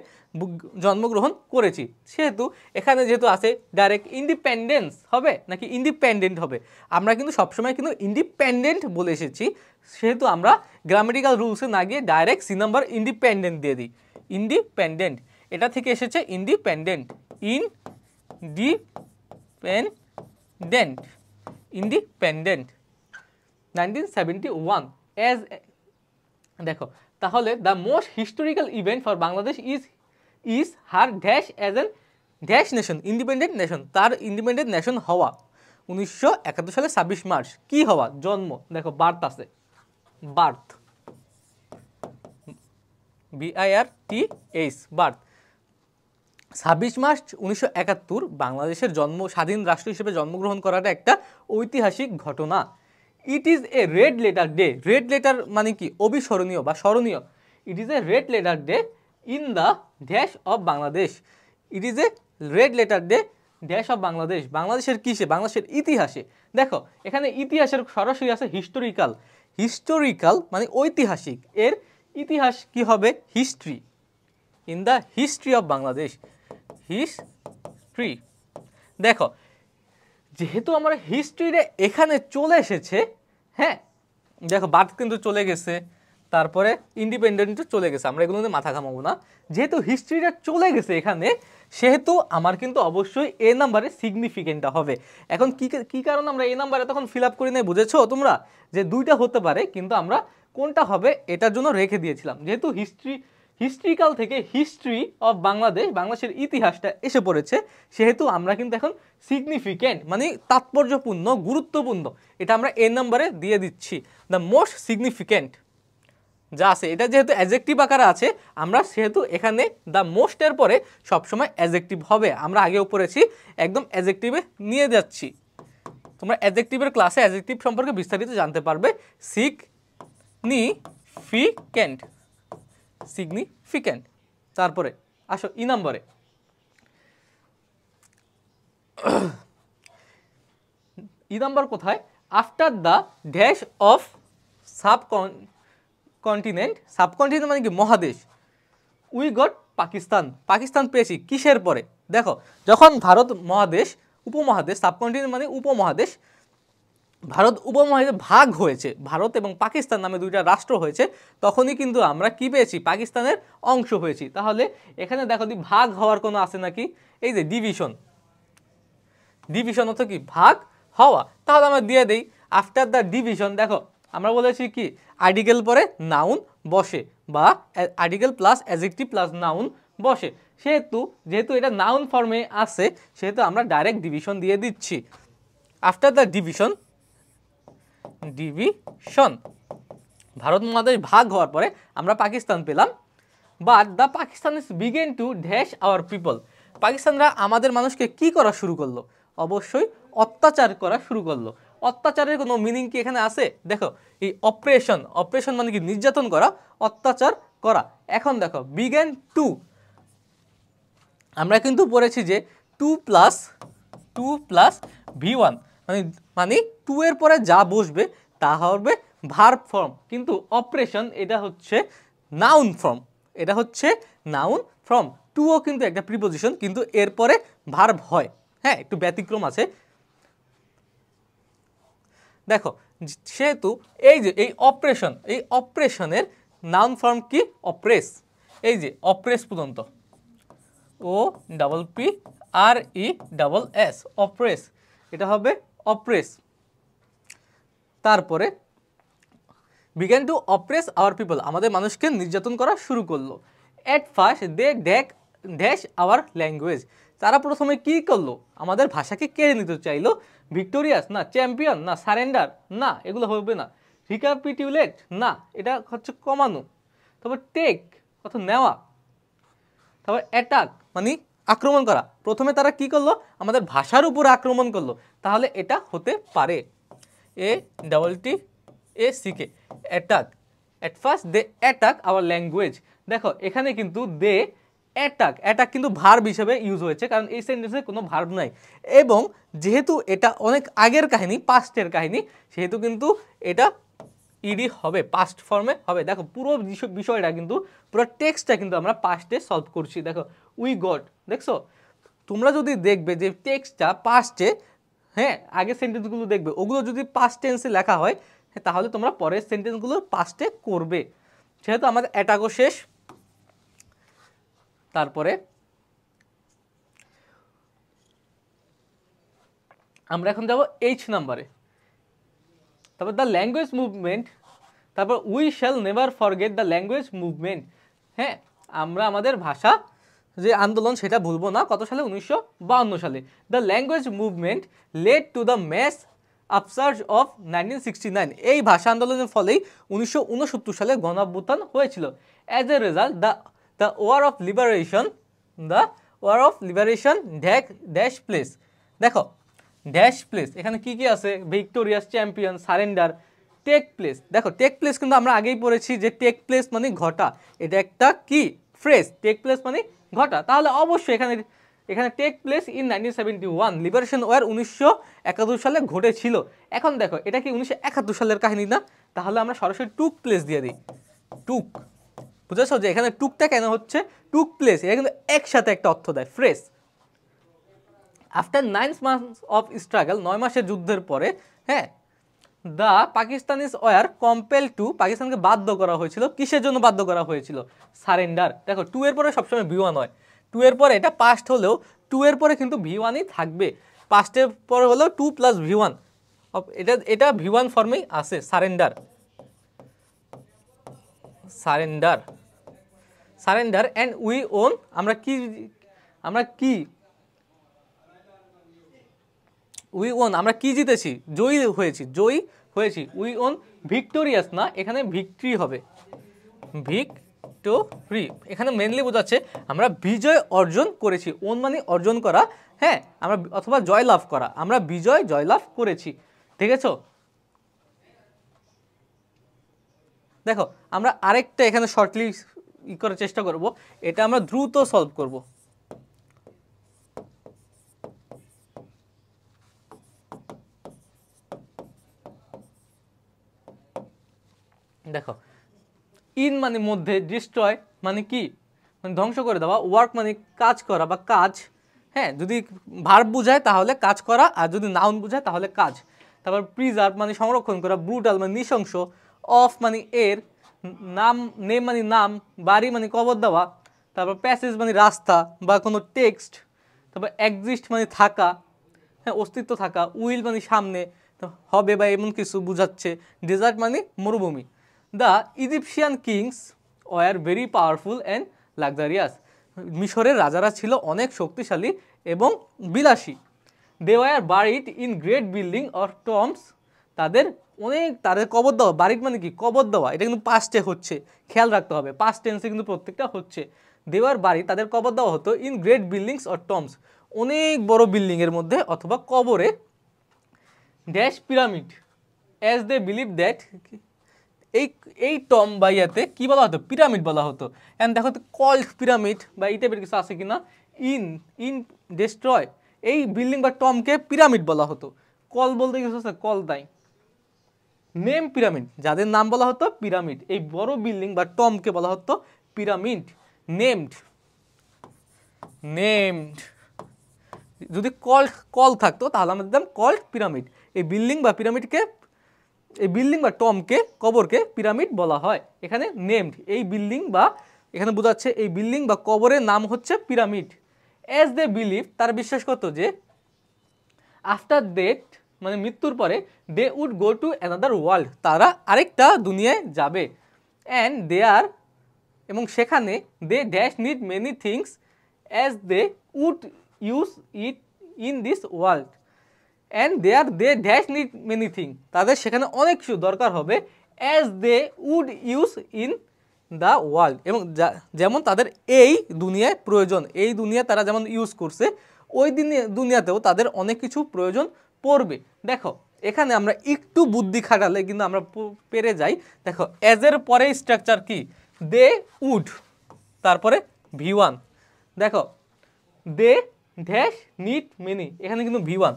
জন্মগ্রহণ করেছি। সেহেতু এখানে যেহেতু আছে ডাইরেক্ট ইন্ডিপেন্ডেন্স হবে নাকি ইন্ডিপেন্ডেন্ট হবে? আমরা কিন্তু সবসময় কিন্তু ইন্ডিপেন্ডেন্ট বলে এসেছি, সেহেতু আমরা গ্রামেটিক্যাল রুলসে না গিয়ে ডাইরেক্ট সি নাম্বার ইন্ডিপেন্ডেন্ট দিয়ে দিই। ইন্ডিপেন্ডেন্ট এটা থেকে এসেছে ইন্ডিপেন্ডেন্ট, ইন্ডিপেন্ডেন্ট 1971 অ্যাজ। দেখো তাহলে the most historical event for Bangladesh is her dash as an dash nation independent nation. তার ইন্ডিপেন্ডেন্ট নেশন হওয়া 1971 সালে 26 মার্চ। কি হওয়া? জন্ম। দেখো বার্থ আছে, বার্থ BIRTH বার্থ। 26 মার্চ 1971 বাংলাদেশের স্বাধীন রাষ্ট্র হিসেবে জন্মগ্রহণ করাটা একটা ঐতিহাসিক ঘটনা। It is a red letter day. Red letter মানে কি? অবিস্মরণীয় বা স্মরণীয়। It is a red letter day in the dash of Bangladesh. It is a red letter day dash of Bangladesh. বাংলাদেশের কিসে? বাংলাদেশের ইতিহাসে। দেখো এখানে ইতিহাসের সরাসরি আছে হিস্টোরিক্যাল মানে ঐতিহাসিক, এর ইতিহাস কি হবে? History. In the history of Bangladesh, history. দেখো যেহেতু আমার হিস্ট্রিটা এখানে চলে এসেছে, হ্যাঁ দেখো বার্থ কিন্তু চলে গেছে, তারপরে ইন্ডিপেন্ডেন্টও চলে গেছে, আমরা এগুলো নিয়ে মাথা ঘামাবো না। যেহেতু হিস্ট্রিটা চলে গেছে এখানে, সেহেতু আমার কিন্তু অবশ্যই এ নাম্বারে সিগনিফিকেন্টটা হবে। এখন কি কারণ আমরা এ নাম্বারে তখন ফিল আপ করি নাই, বুঝেছো তোমরা? যে দুইটা হতে পারে, কিন্তু আমরা কোনটা হবে এটার জন্য রেখে দিয়েছিলাম। যেহেতু হিস্ট্রিক্যাল থেকে হিস্ট্রি অফ বাংলাদেশ, বাংলাদেশের ইতিহাসটা এসে পড়েছে, সেহেতু আমরা কিন্তু এখন সিগনিফিক্যান্ট মানে তাৎপর্যপূর্ণ, গুরুত্বপূর্ণ, এটা আমরা এ নম্বরে দিয়ে দিচ্ছি। দ্য মোস্ট সিগনিফিক্যান্ট যা আছে, এটা যেহেতু অ্যাডজেক্টিভ আকারে আছে, আমরা সেহেতু এখানে দ্য মোস্টের পরে সবসময় অ্যাডজেক্টিভ হবে। আমরা আগেও পড়েছি, একদম অ্যাডজেক্টিভে নিয়ে যাচ্ছি। তোমরা অ্যাডজেক্টিভের ক্লাসে অ্যাডজেক্টিভ সম্পর্কে বিস্তারিত জানতে পারবে। Significant, significant. তারপরে আসো ই নম্বরে, ই নম্বর কোথায়? After the dash of subcontinent, subcontinent মানে কি মহাদেশ, উই গট পাকিস্তান, পাকিস্তান পেয়েছি কিসের পরে? দেখো, যখন ভারত মহাদেশ, উপমহাদেশ, সাবকন্টিনেন্ট মানে উপমহাদেশ, ভারত উপমহাদেশে ভাগ হয়েছে, ভারত এবং পাকিস্তান নামে দুইটা রাষ্ট্র হয়েছে, তখনই কিন্তু আমরা কি পেয়েছি? পাকিস্তানের অংশ হয়েছি। তাহলে এখানে দেখো ভাগ হওয়ার কোনো আছে নাকি? এই যে ডিভিশন, ডিভিশন অর্থ কি? ভাগ হওয়া। তাহলে আমরা দিয়ে দেই আফটার দ্য ডিভিশন। দেখো আমরা বলেছি কি আর্টিকেল পরে নাউন বসে, বা article plus adjective plus noun বসে, যেহেতু এটা নাউন ফর্মে আছে, সেহেতু আমরা ডাইরেক্ট ডিভিশন দিয়ে দিচ্ছি। After the division, division Bharat মহাদেশ ভাগ হওয়ার পরে আমরা পাকিস্তান পেলাম। But the Pakistanis began to dash our people, পাকিস্তানরা আমাদের মানুষকে কি করা শুরু করলো? অবশ্যই অত্যাচার করা শুরু করলো। অত্যাচারের কোনো মিনিং কি এখানে আছে? দেখো, এই অপারেশন, অপারেশন মানে কি? নির্যাতন করা, অত্যাচার করা। এখন দেখো বিগেন টু, আমরা কিন্তু পড়েছি যে টু প্লাস V1 মানে টু এর পরে যা বসবে তা হবে ভার্ব ফর্ম, কিন্তু অপারেশন এটা হচ্ছে নাউন ফর্ম, এটা হচ্ছে নাউন ফর্ম। টুও কিন্তু একটা প্রিপোজিশন, কিন্তু এরপরে ভার্ব হয়। হ্যাঁ, একটু ব্যতিক্রম আছে। দেখো, সেহেতু এই যে এই অপারেশন, এই অপারেশনের নাউন ফর্ম কি? অপ্রেস। এই যে অপ্রেস পর্যন্ত, OPPRESS, অপ্রেস, এটা হবে অপ্রেস। তারপরে began to oppress our people, আমাদের মানুষকে নির্যাতন করা শুরু করলো। At first they dash our language, তারা প্রথমে কি করলো? আমাদের ভাষাকে কেড়ে নিতে চাইলো। ভিক্টোরিয়াস না, চ্যাম্পিয়ন না, সারেন্ডার না, এগুলো হবে না। রিক্যাপিটুলেট না, এটা হচ্ছে কমানো। তারপর টেক অর্থাৎ নেওয়া। তারপর অ্যাটাক মানে আক্রমণ করা। প্রথমে তারা কি করলো? আমাদের ভাষার উপর আক্রমণ করলো, তাহলে এটা হতে পারে ATTACK, attack. At first they attack our language. দেখো এখানে কিন্তু দে অ্যাটাক কিন্তু ভার্ব হিসেবে ইউজ হয়েছে, কারণ এই সেন্টেন্সে কোনো ভার্ব নাই, এবং যেহেতু এটা অনেক আগের কাহিনী, পাস্টের কাহিনী, সেহেতু কিন্তু এটা ইডি হবে, পাস্ট ফর্মে হবে। দেখো পুরো বিষয়টা কিন্তু, পুরো টেক্সটটা কিন্তু আমরা পাস্টে সলভ করছি। দেখো উই গট, দেখছো? তোমরা যদি দেখবে যে টেক্সটটা পাস্টে, হ্যাঁ আগের সেন্টেন্সগুলো দেখবে, ওগুলো যদি পাস্ট টেন্সে লেখা হয়, তাহলে তোমরা পরের সেন্টেন্সগুলো পাস্টে করবে। সেহেতু আমাদের অ্যাটাকও শেষ। তারপরে আমরা এখন যাব H নাম্বারে। তারপর দ্য ল্যাঙ্গুয়েজ মুভমেন্ট, তারপর we shall never forget the language movement. হ্যাঁ, আমরা আমাদের ভাষা যে আন্দোলন সেটা ভুলবো না। কত সালে? 1952 সালে। The language movement led to the mass upsurge of 1969, এই ভাষা আন্দোলনের ফলেই 1969 সালে গণঅভ্যুত্থান হয়েছিল। As a result the war of liberation dash place. দেখো ড্যাশ প্লেস, এখানে কি কি আছে? Victorious, champion, surrender, take place. দেখো টেক প্লেস কিন্তু আমরা আগেই পড়েছি যে টেক প্লেস মানে ঘটা, এটা একটা কি ফ্রেজ, টেক প্লেস মানে ঘটা। তাহলে অবশ্যই এখানে take place in 1971, liberation war 1971 সালে ঘটেছিল। এখন দেখো এটা কি 1971 সালের কাহিনী না? তাহলে আমরা সরাসরি টুক প্লেস দিয়ে দিই। টুক, বুঝেছো যে এখানে টুকটা কেন হচ্ছে? টুক প্লেস, এটা কিন্তু একসাথে একটা অর্থ দেয়, phrase. After 9 months of struggle, 9 মাসের যুদ্ধের পরে, হ্যাঁ, the Pakistanis were compel to, পাকিস্তানকে বাধ্য করা হয়েছিল। কিসের জন্য বাধ্য করা হয়েছিল? সারেন্ডার। দেখো টু এর পরে সবসময় V1 হয়, টু এর পরে এটা পাস্ট হলেও টু এর পরে কিন্তু V1ই থাকবে। পাস্টের পরে হলেও 2 + V1, এটা V1 ফর্মেই আছে। Surrender, surrender and we won, আমরা কি উই ওন, আমরা কি জিতেছি, জয়ী হয়েছি। উই ওন ভিক্টোরিয়াস না, এখানে ভিক্টরি হবে, ভিক্টোরি। এখানে মেনলি বোঝাচ্ছে আমরা বিজয় অর্জন করেছি। ওন মানে অর্জন করা, হ্যাঁ, আমরা অথবা জয়লাভ করা, আমরা জয়লাভ করেছি। ঠিক আছে, দেখো আমরা আরেকটা এখানে শর্টলি করার চেষ্টা করব, এটা আমরা দ্রুত সলভ করব। দেখো ইন মানে মধ্যে, ডিস্ট্রয় মানে কি, মানে ধ্বংস করে দেওয়া, ওয়ার্ক মানে কাজ করা বা কাজ, হ্যাঁ, যদি ভার্ব বোঝায় তাহলে কাজ করা, আর যদি নাউন বোঝায় তাহলে কাজ। তারপর প্রিজার্ভ মানে সংরক্ষণ করা, ব্রুটাল মানে নৃশংস, অফ মানে এর, নেম মানে নাম, বাড়ি মানে কবর দেওয়া, তারপর প্যাসেজ মানে রাস্তা বা কোনো টেক্সট, তারপর এক্সিস্ট মানে থাকা, হ্যাঁ, অস্তিত্ব থাকা, উইল মানে সামনে হবে বা এমন কিছু বোঝাচ্ছে, ডেজার্ট মানে মরুভূমি। The Egyptian kings were very powerful and luxurious, মিশরের রাজারা ছিল অনেক শক্তিশালী এবং বিলাসী। They were buried in great building or tombs, তাদের কবর দেওয়া, বারিড মানে কি কবর দেওয়া, এটা কিন্তু পাস্টে হচ্ছে, খেয়াল রাখতে হবে, পাস্ট টেন্সে কিন্তু প্রত্যেকটা হচ্ছে। দে ওয়ার বারিড, তাদের কবর দেওয়া হতো, in great buildings or tombs, অনেক বড় বিল্ডিংয়ের মধ্যে অথবা কবরে, dash pyramid as they believe that, এই টম বা ইয়াতে কী বলা হতো, পিরামিড বলা হতো। অ্যান্ড দেখো তো কল্ড পিরামিড বা এই টাইপের কিছু আছে কিনা, ইন ডেস্ট্রয়, এই বিল্ডিং বা টমকে পিরামিড বলা হতো। কল বলতে কিছু আছে, কল নাই। নেম পিরামিড, যাদের নাম বলা হতো পিরামিড, এই বড় বিল্ডিং বা টমকে বলা হতো পিরামিড। নেমড, যদি কল থাকতো তাহলে আমরা দিতাম কল্ড পিরামিড। এই বিল্ডিং বা টমকে, কবরকে পিরামিড বলা হয়। এখানে নেমড, এই বিল্ডিং বা, এখানে বোঝাচ্ছে এই বিল্ডিং বা কবরের নাম হচ্ছে পিরামিড। অ্যাজ দে বিলিভ, তারা বিশ্বাস করতো যে, আফটার ডেথ মানে মৃত্যুর পরে, they would go to another world, তারা আরেকটা দুনিয়ায় যাবে। অ্যান্ড দে আর, এবং সেখানে, they dash need many things as they would use it in this world. And they dash need many thing, তাদের সেখানে অনেক কিছু দরকার হবে, as they would use in the world, এবং যেমন তাদের এই দুনিয়ায় প্রয়োজন, এই দুনিয়া তারা যেমন ইউজ করছে, ওই দুনিয়াতেও তাদের অনেক কিছু প্রয়োজন পড়বে। দেখো এখানে আমরা একটু বুদ্ধি খাটালে কিন্তু আমরা পেরে যাই। দেখো অ্যাজের পরে স্ট্রাকচার কি, দে উড, তারপরে V1, দেখো দে ড্যাশ নিড মেনি, এখানে কিন্তু V1,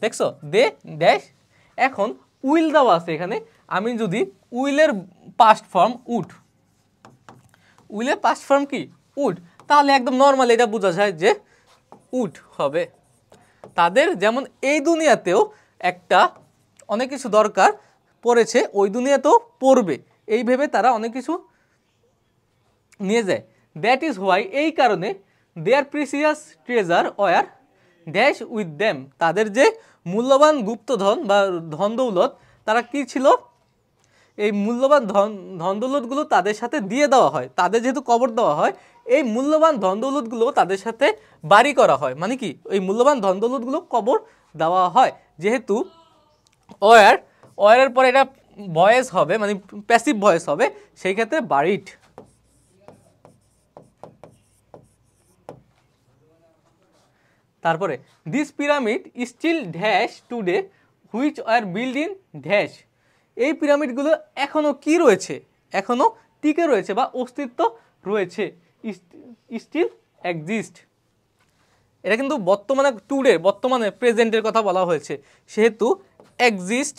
দেখছো দে ড্যাশ। এখন উইল দেওয়া আছে এখানে, আমি যদি উইলের পাস্ট ফর্ম উড, উইলের পাস্ট ফর্ম কি উড, তাহলে একদম নর্মাল এটা বোঝা যায় যে উড হবে। তাদের যেমন এই দুনিয়াতেও একটা অনেক কিছু দরকার পড়েছে, ওই দুনিয়াতেও পড়বে, এই ভেবে তারা অনেক কিছু নিয়ে যায়। দ্যাট ইজ হোয়াই, এই কারণে, their precious treasure were dash with them, তাদের যে মূল্যবান গুপ্তধন বা ধন দৌলত, তারা কি ছিল, এই মূল্যবান ধন দৌলতগুলো তাদের সাথে দিয়ে দেওয়া হয়। তাদের যেহেতু কবর দেওয়া হয়, এই মূল্যবান ধন দৌলতগুলো তাদের সাথে বাড়ি করা হয়, মানে কি এই মূল্যবান ধন দৌলতগুলো কবর দেওয়া হয়। যেহেতু ওয়ারের পরে এটা ভয়েস হবে, মানে প্যাসিভ ভয়েস হবে, সেই ক্ষেত্রে বারিড। তারপরে this pyramid still dash today which are build in dash, এই পিরামিডগুলো এখনও কি রয়েছে, এখনও টিকে রয়েছে বা অস্তিত্ব রয়েছে, স্টিল এক্সিস্ট। এটা কিন্তু বর্তমানে টুডে, বর্তমানে প্রেজেন্টের কথা বলা হয়েছে, সেহেতু এক্সিস্ট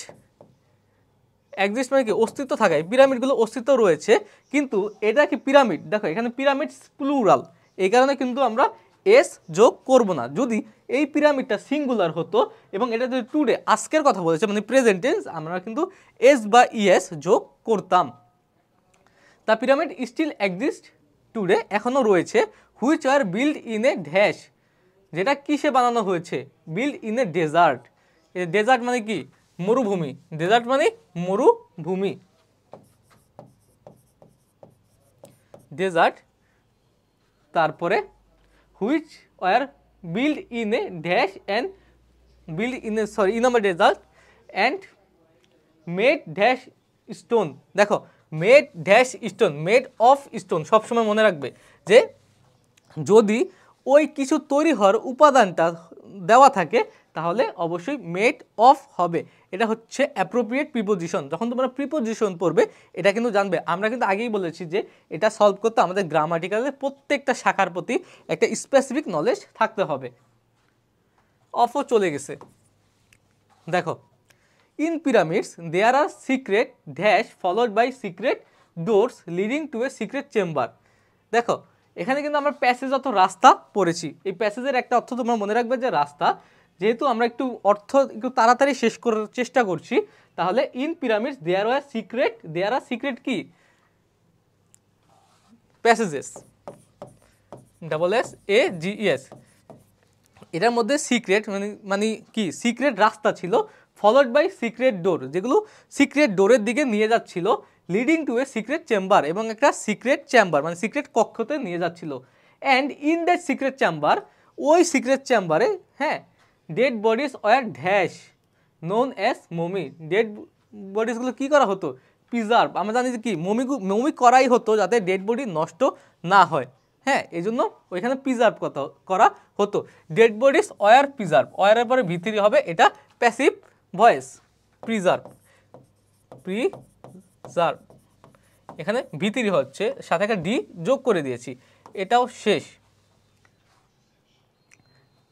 মানে কি অস্তিত্ব থাকা, এই পিরামিডগুলো অস্তিত্ব রয়েছে। কিন্তু এটা কি পিরামিড, দেখো এখানে পিরামিড প্লুরাল, এই কারণে কিন্তু আমরা এস যোগ করব না। যদি এই পিরামিডটা সিঙ্গুলার হতো এবং এটা যদি টুডে আজকের কথা বলেছে মানে প্রেজেন্ট টেন্স, আমরা কিন্তু এস বা ইএস যোগ করতাম। The pyramid still exist today, এখনও রয়েছে, which are build in a dash, যেটা কিসে বানানো হয়েছে, build in a desert. Desert মানে কি মরুভূমি, ডেজার্ট মানে মরুভূমি, ডেজার্ট তারপরে which were build in a dash and build in a in a desert and made dash stone. দেখো made dash stone, made of stone, সবসময় মনে রাখবে যে যদি ওই কিছু তৈরি হওয়ার উপাদানটা দেওয়া থাকে তাহলে অবশ্যই মেড অফ হবে। এটা হচ্ছে অ্যাপ্রোপ্রিয়েট প্রিপোজিশন। যখন তোমরা প্রিপোজিশন পড়বে এটা কিন্তু জানবে। আমরা কিন্তু আগেই বলেছি যে এটা সলভ করতে আমাদের গ্রামাটিক্যালের প্রত্যেকটা শাখার প্রতি একটা স্পেসিফিক নলেজ থাকতে হবে। অফও চলে গেছে। দেখো in pyramids there are secret dash followed by secret doors leading to a secret chamber. দেখো এখানে কিন্তু আমরা প্যাসেজ অত রাস্তা পড়েছি। এই প্যাসেজের একটা অর্থ তোমরা মনে রাখবে যে রাস্তা। যেহেতু আমরা একটু অর্থ একটু তাড়াতাড়ি শেষ করার চেষ্টা করছি, তাহলে in pyramids there are secret কি প্যাসেজেস, SSAGES। এটার মধ্যে সিক্রেট মানে কি সিক্রেট রাস্তা ছিল, ফলোড বাই সিক্রেট ডোর, যেগুলো সিক্রেট ডোরের দিকে নিয়ে যাচ্ছিল, leading to a secret chamber, এবং একটা সিক্রেট চেম্বার মানে সিক্রেট কক্ষতে নিয়ে যাচ্ছিল। And in that secret chamber, ওই সিক্রেট চেম্বারে হ্যাঁ dead bodies were dash known as mummy. Dead বডিজগুলো কী করা হতো? প্রিজার্ভ। আমরা জানি যে কি মমি করাই হতো যাতে ডেড বডি নষ্ট না হয়। হ্যাঁ এই জন্য ওইখানে প্রিজার্ভ করা হতো। ডেড বডিজ ওয়ার প্রিজার্ভ, ওয়ারের পরে ভিতরি হবে, এটা প্যাসিভ ভয়েস। প্রিজার্ভ এখানে ভিতরি হচ্ছে, সাথে একটা ডি যোগ করে দিয়েছি, এটাও শেষ।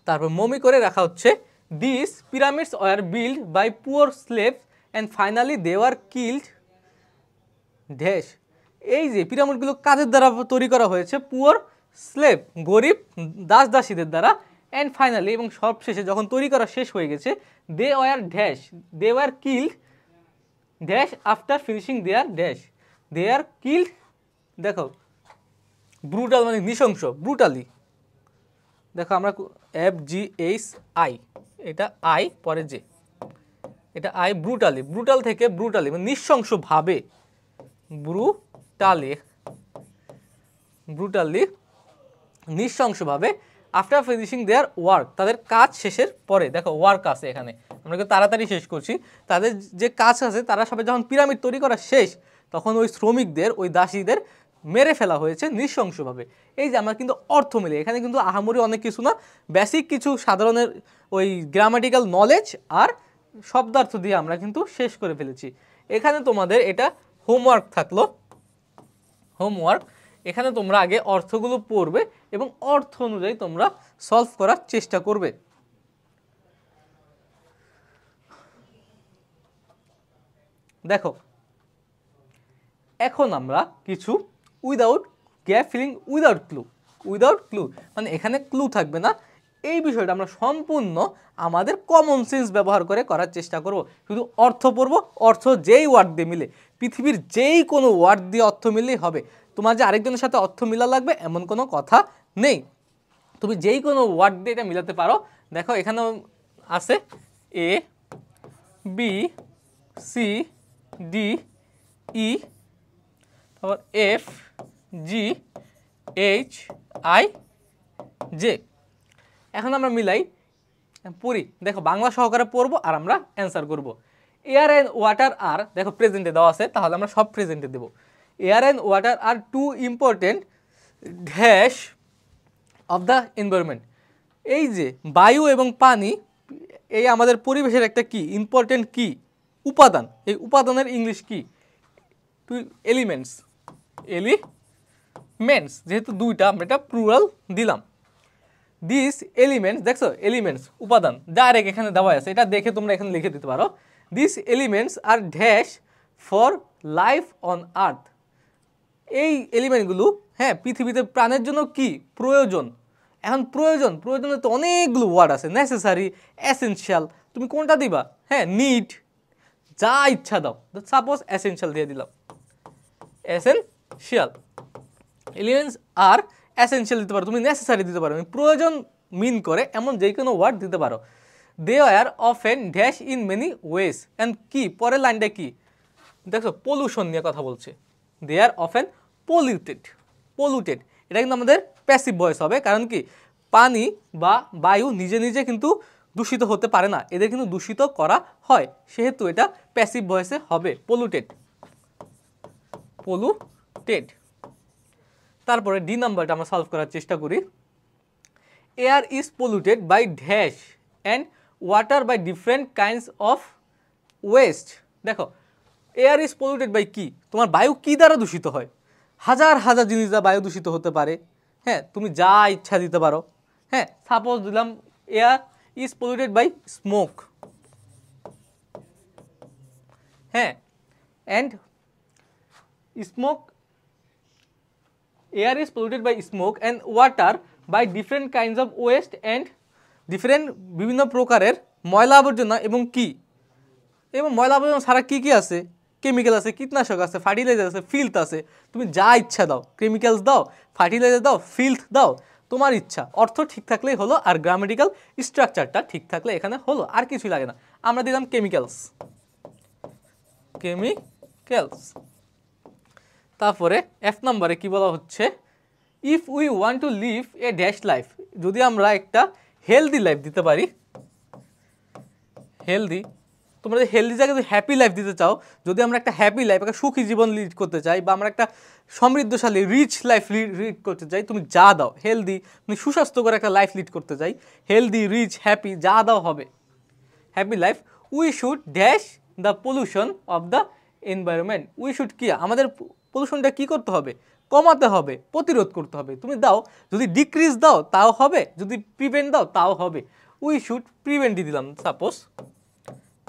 তারপর মমি করে রাখা হচ্ছে। This pyramids were build by poor slaves and finally they were killed dash. এই যে পিরামিডগুলো কাদের দ্বারা তৈরি করা হয়েছে? পুয়ার স্লেভ, গরিব দাস দাসীদের দ্বারা। অ্যান্ড ফাইনালি, এবং সবশেষে যখন তৈরি করা শেষ হয়ে গেছে, they were killed dash after finishing their dash. They are killed, দেখো ব্রুটাল মানে নৃশংস, ব্রুটালি। দেখো আমরা FGHI, এটা আই পরে যে, এটা আই ব্রুটালি, ব্রুটাল থেকে ব্রুটালি মানে নৃশংসভাবে, ব্রুটালি নৃশংসভাবে। আফটার ফিনিশিং দেয়ার ওয়ার্ক, তাদের কাজ শেষের পরে। দেখো ওয়ার্ক আছে এখানে, আমরা কিন্তু তাড়াতাড়ি শেষ করছি। তাদের যে কাজ আছে, তারা সবাই যখন পিরামিড তৈরি করা শেষ, তখন ওই শ্রমিকদের, ওই দাসীদের মেরে ফেলা হয়েছে নৃশংসভাবে। এই যে আমরা কিন্তু অর্থ মিলে, এখানে কিন্তু আহামরি অনেক কিছু না, বেসিক কিছু সাধারণের ওই গ্রামাটিক্যাল নলেজ আর শব্দার্থ দিয়ে আমরা কিন্তু শেষ করে ফেলেছি। এখানে তোমাদের এটা হোমওয়ার্ক থাকলো। হোমওয়ার্ক, এখানে তোমরা আগে অর্থগুলো পড়বে এবং অর্থ অনুযায়ী তোমরা সলভ করার চেষ্টা করবে। দেখো এখন আমরা কিছু without gap filling, without clue মানে এখানে ক্লু থাকবে না। এই বিষয়টা আমরা সম্পূর্ণ আমাদের কমন সেন্স ব্যবহার করে করার চেষ্টা করব। শুধু অর্থ পড়ব, অর্থ যেই ওয়ার্ড দিয়ে মিলে, পৃথিবীর যেই কোনো ওয়ার্ড দিয়ে অর্থ মিললেই হবে। তোমার যে আরেকজনের সাথে অর্থ মিলা লাগবে এমন কোনো কথা নেই, তুমি যেই কোনো ওয়ার্ড দিয়ে এটা মিলাতে পারো। দেখো এখানে আছে ABCDE, তারপর FGHIJ। এখন আমরা মিলাই পড়ি। দেখো বাংলা সহকারে পড়বো আর আমরা অ্যান্সার করব। এয়ার অ্যান্ড ওয়াটার আর, দেখো প্রেজেন্টে দেওয়া আছে, তাহলে আমরা সব প্রেজেন্টে দেবো। Air and water are too important dash of the environment. এই যে বায়ু এবং পানি, এই আমাদের পরিবেশের একটা কি ইম্পর্টেন্ট কি উপাদান। এই উপাদানের ইংলিশ কি? এলিমেন্টস। যেহেতু দুইটা, আমরা এটা প্লুরাল দিলাম। দিস এলিমেন্টস, দেখছো এলিমেন্টস উপাদান ডাইরেক্ট এখানে দেওয়া আছে, এটা দেখে তোমরা এখানে লিখে দিতে পারো। This elements are dash for life on earth. এই এলিমেন্টগুলো হ্যাঁ পৃথিবীতে প্রাণের জন্য কি প্রয়োজন। এখন প্রয়োজনে তো অনেকগুলো ওয়ার্ড আছে, নেসেসারি, এসেনশিয়াল, তুমি কোনটা দিবা? হ্যাঁ নিড, যা ইচ্ছা দাও। সাপোজ এসেনশিয়াল দিয়ে দিলাম, এসেনশিয়াল। এলিমেন্টস আর এসেনশিয়াল দিতে পারো, তুমি নেসেসারি দিতে পারো, প্রয়োজন মিন করে এমন যে কোনো ওয়ার্ড দিতে পারো। They are often dash in many ways and কি, পরের লাইনটা কি? দেখো পলিউশন নিয়ে কথা বলছে। দে আর অফেন পলিউটেড, এটা কিন্তু আমাদের প্যাসিভ ভয়েস হবে। কারণ কি, পানি বা বায়ু নিজে নিজে কিন্তু দূষিত হতে পারে না, এদের কিন্তু দূষিত করা হয়, সেহেতু এটা প্যাসিভ ভয়েসে হবে। Polluted, polluted. তারপরে ডি নাম্বারটা আমরা সলভ করার চেষ্টা করি। Air is polluted by dash and water by different kinds of waste. দেখো, এয়ার ইজ পলুটেড বাই কি, তোমার বায়ু কি দ্বারা দূষিত হয়? হাজার হাজার জিনিস দ্বারা বায়ু দূষিত হতে পারে। হ্যাঁ, তুমি যা ইচ্ছা দিতে পারো। হ্যাঁ, সাপোজ দিলাম air is polluted by smoke. হ্যাঁ, and smoke, air is polluted by smoke and water by different kinds of waste and different বিভিন্ন প্রকারের ময়লা আবর্জনা এবং কি, এবং ময়লা আবর্জনা ছাড়া কি কি আছে? কেমিক্যাল আছে, কীটনাশক আছে, ফার্টিলাইজার আছে, ফিল্থ আছে। তুমি যা ইচ্ছা দাও, কেমিক্যালস দাও, ফার্টিলাইজার দাও, ফিল্থ দাও, তোমার ইচ্ছা। অর্থ ঠিক থাকলেই হলো, আর গ্রামেটিক্যাল স্ট্রাকচারটা ঠিক থাকলে এখানে হলো, আর কিছুই লাগে না। আমরা দিলাম কেমিক্যালস, কেমিক্যালস। তারপরে এফ নাম্বারে কি বলা হচ্ছে, if we want to live a dash life, যদি আমরা একটা হেলদি লাইফ দিতে পারি, হেলদি, তোমরা যদি হেলদি জায়গায় যদি হ্যাপি লাইফ দিতে চাও, যদি আমরা একটা হ্যাপি লাইফ, একটা সুখী জীবন লিড করতে চাই, বা আমরা একটা সমৃদ্ধশালী রিচ লাইফ লিড করতে চাই, তুমি যা দাও, হেলদি, তুমি সুস্বাস্থ্যকর একটা লাইফ লিড করতে চাই, হেলদি, রিচ, হ্যাপি, যা দাও হবে happy life. We should dash the pollution of the environment. We should কি, আমাদের পলিউশনটা কি করতে হবে? কমাতে হবে, প্রতিরোধ করতে হবে। তুমি দাও, যদি ডিক্রিজ দাও তাও হবে, যদি প্রিভেন্ট দাও তাও হবে। উই শুড প্রিভেন্টই দিলাম, সাপোজ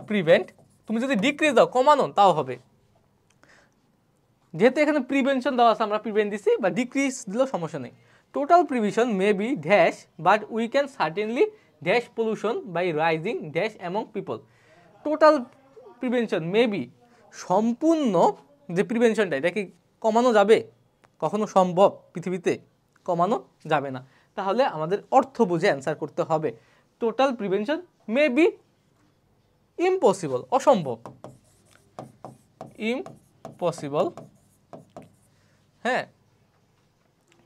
প্রিভেন্ট। তুমি যদি ডিক্রিজ দাও, কমানো, তাও হবে। যেহেতু এখানে প্রিভেনশন দেওয়া আছে, আমরা প্রিভেন্ট দিছি, বা ডিক্রিজ দিলেও সমস্যা নেই। Total prevention may be dash but we can certainly dash pollution by raising dash among people. Total prevention may be, সম্পূর্ণ যে প্রিভেনশনটা, এটা কি কমানো যাবে? কখনো সম্ভব? পৃথিবীতে কমানো যাবে না। তাহলে আমাদের অর্থ বুঝে অ্যান্সার করতে হবে। Total prevention may be impossible, অসম্ভব, ইম্পসিবল। হ্যাঁ,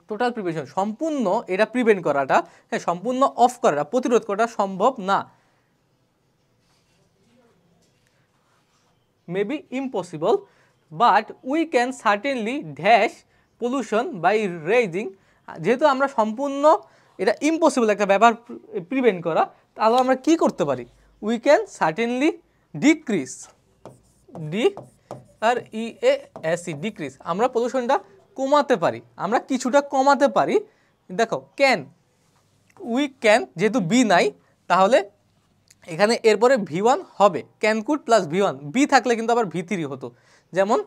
টোটাল প্রিভেনশন, সম্পূর্ণ এটা প্রিভেন্ট করাটা, হ্যাঁ, সম্পূর্ণ অফ করাটা, প্রতিরোধ করাটা সম্ভব না। May be impossible but we can certainly dash pollution by raising. যেহেতু আমরা সম্পূর্ণ এটা ইম্পসিবল একটা ব্যাপার প্রিভেন্ট করা, তাহলে আমরা কি করতে পারি? We can certainly decrease, decrease, আমরা পলিউশনটা কমাতে পারি, আমরা কিছুটা কমাতে পারি। দেখো, ক্যান, উই ক্যান, যেহেতু বি নাই, তাহলে এখানে এরপরে V1 হবে, can could plus V1, B থাকলে কিন্তু আবার V3 হতো। যেমন